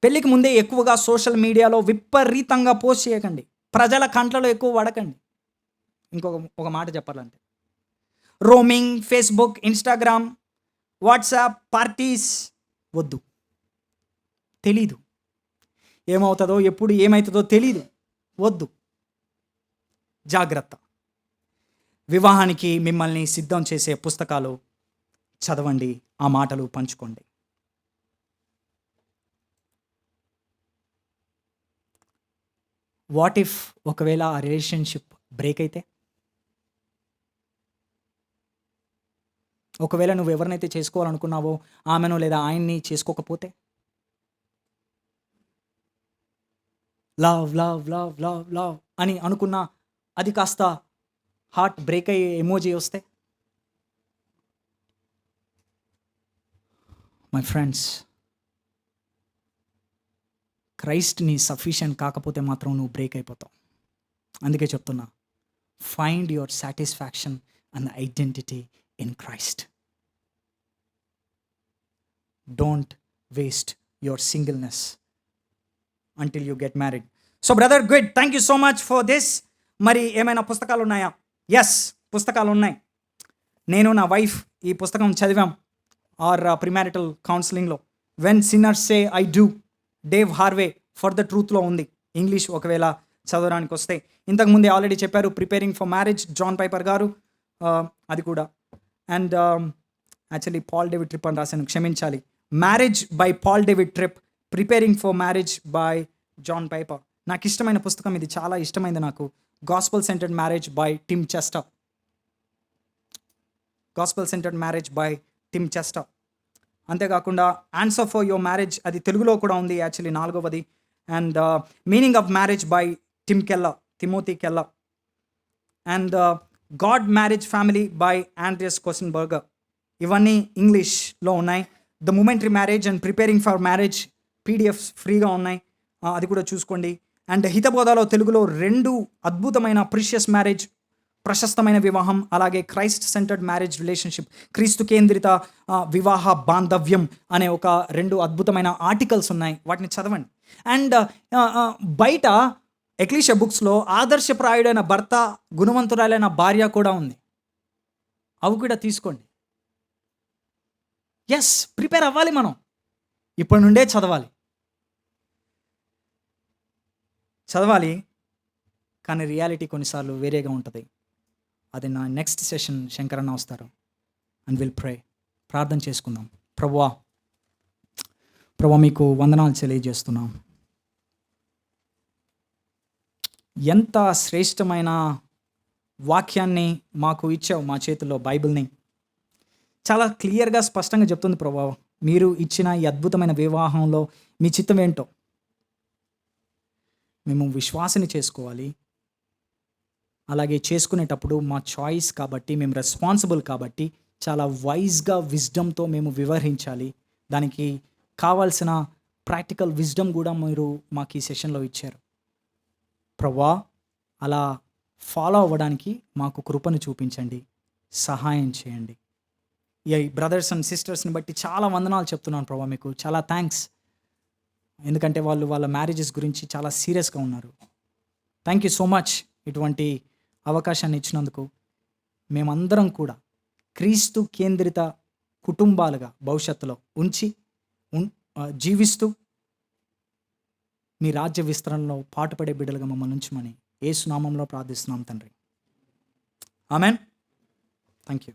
పెళ్ళికి ముందే ఎక్కువగా సోషల్ మీడియాలో విపరీతంగా పోస్ట్ చేయకండి, ప్రజల కంట్లలో ఎక్కువ పడకండి. ఒక మాట చెప్పాలంటే, roaming, Facebook, Instagram, WhatsApp parties వద్దు. తెలీదు ఏమవుతుందో, ఎప్పుడు ఏమవుతుందో తెలీదు, వద్దు, జాగ్రత్త. వివాహానికి మిమ్మల్ని సిద్ధం చేసే పుస్తకాలు చదవండి, ఆ మాటలు పంచుకోండి. వాట్ ఇఫ్ ఒకవేళ ఆ రిలేషన్షిప్ బ్రేక్ అయితే, ఒకవేళ నువ్వు ఎవరినైతే చేసుకోవాలనుకున్నావో ఆమెను లేదా ఆయన్ని చేసుకోకపోతే, love love love love love అని అనుకున్నా అది కాస్త హార్ట్ బ్రేక్ అయ్యే ఎమోజీ వస్తే, మై ఫ్రెండ్స్, క్రైస్ట్ నీ సఫిషియెంట్ కాకపోతే మాత్రం నువ్వు బ్రేక్ అయిపోతావు. అందుకే చెప్తున్నా, find your satisfaction and identity in Christ. Don't waste your singleness until you get married. So brother, good, thank you so much for this. మరి ఏమైనా పుస్తకాలు ఉన్నాయా? ఎస్, పుస్తకాలు ఉన్నాయి. నేను నా వైఫ్ ఈ పుస్తకం చదివాం ఆర్ ప్రిమారిటల్ కౌన్సిలింగ్లో. When sinners say I do, Dave Harvey for the ట్రూత్లో ఉంది. ఇంగ్లీష్ ఒకవేళ చదవడానికి వస్తే. ఇంతకుముందే ఆల్రెడీ చెప్పారు preparing for marriage, John Piper గారు, అది కూడా. And actually Paul David Tripp అని రాశాను, క్షమించాలి. Marriage by Paul David Tripp, preparing for marriage by John Piper. నాకు ఇష్టమైన పుస్తకం ఇది, చాలా ఇష్టమైంది నాకు. Gospel centred marriage by Tim Chester. Gospel centred marriage by Tim Chester. అంతేకాకుండా ఆన్సర్ ఫర్ యువర్ మ్యారేజ్, అది తెలుగులో కూడా ఉంది యాక్చువల్లీ, 4వది. And meaning of marriage by Timothy Keller. And God marriage family by Andreas Kostenberger. ఇవన్నీ ఇంగ్లీష్లో ఉన్నాయి. The momentary marriage and preparing for marriage PDFs ఫ్రీగా ఉన్నాయి, అది కూడా చూసుకోండి. అండ్ హితబోధలో తెలుగులో 2 అద్భుతమైన ప్రీషియస్ మ్యారేజ్, ప్రశస్తమైన వివాహం, అలాగే క్రైస్ట్ సెంటర్డ్ మ్యారేజ్ రిలేషన్షిప్, క్రీస్తు కేంద్రిత వివాహ బాంధవ్యం అనే ఒక 2 అద్భుతమైన ఆర్టికల్స్ ఉన్నాయి, వాటిని చదవండి. అండ్ బయట ఎక్లీషియా బుక్స్లో ఆదర్శప్రాయుడైన భర్త, గుణవంతురాలైన భార్య కూడా ఉంది, అవి కూడా తీసుకోండి. ఎస్, ప్రిపేర్ అవ్వాలి మనం, ఇప్పటి నుండే చదవాలి. కానీ రియాలిటీ కొన్నిసార్లు వేరేగా ఉంటుంది. అది నా నెక్స్ట్ సెషన్ శంకరన్న వస్తారు అండ్ విల్ ప్రే. ప్రార్థన చేసుకుందాం. ప్రభువా మీకు వందనాలు తెలియజేస్తున్నాం. ఎంత శ్రేష్టమైన వాక్యాన్ని మాకు ఇచ్చావు మా చేతుల్లో, బైబిల్ని. చాలా క్లియర్గా స్పష్టంగా చెప్తుంది ప్రభువా, మీరు ఇచ్చిన ఈ అద్భుతమైన వివాహంలో మీ చిత్తం ఏంటో. మేము విశ్వాసని చేసుకోవాలి, అలాగే చేసుకునేటప్పుడు మా చాయిస్ కాబట్టి, మేము రెస్పాన్సిబుల్ కాబట్టి చాలా వైజ్గా విజ్డమ్తో మేము వ్యవహరించాలి. దానికి కావాల్సిన ప్రాక్టికల్ విజ్డమ్ కూడా మీరు మాకు ఈ సెషన్లో ఇచ్చారు ప్రభువా. అలా ఫాలో అవ్వడానికి మాకు కృపను చూపించండి, సహాయం చేయండి. ఈ బ్రదర్స్ అండ్ సిస్టర్స్ని బట్టి చాలా వందనాలు చెప్తున్నాను ప్రభా, మీకు చాలా థ్యాంక్స్. ఎందుకంటే వాళ్ళు వాళ్ళ మ్యారేజెస్ గురించి చాలా సీరియస్గా ఉన్నారు. థ్యాంక్ యూ సో మచ్ ఇటువంటి అవకాశాన్ని ఇచ్చినందుకు. మేమందరం కూడా క్రీస్తు కేంద్రిత కుటుంబాలుగా భవిష్యత్తులో జీవిస్తూ మీ రాజ్య విస్తరణలో పాటుపడే బిడ్డలుగా మమ్మల్ని ఉంచమని యేసు నామంలో ప్రార్థిస్తున్నాం తండ్రి. ఆమెన్. Thank you.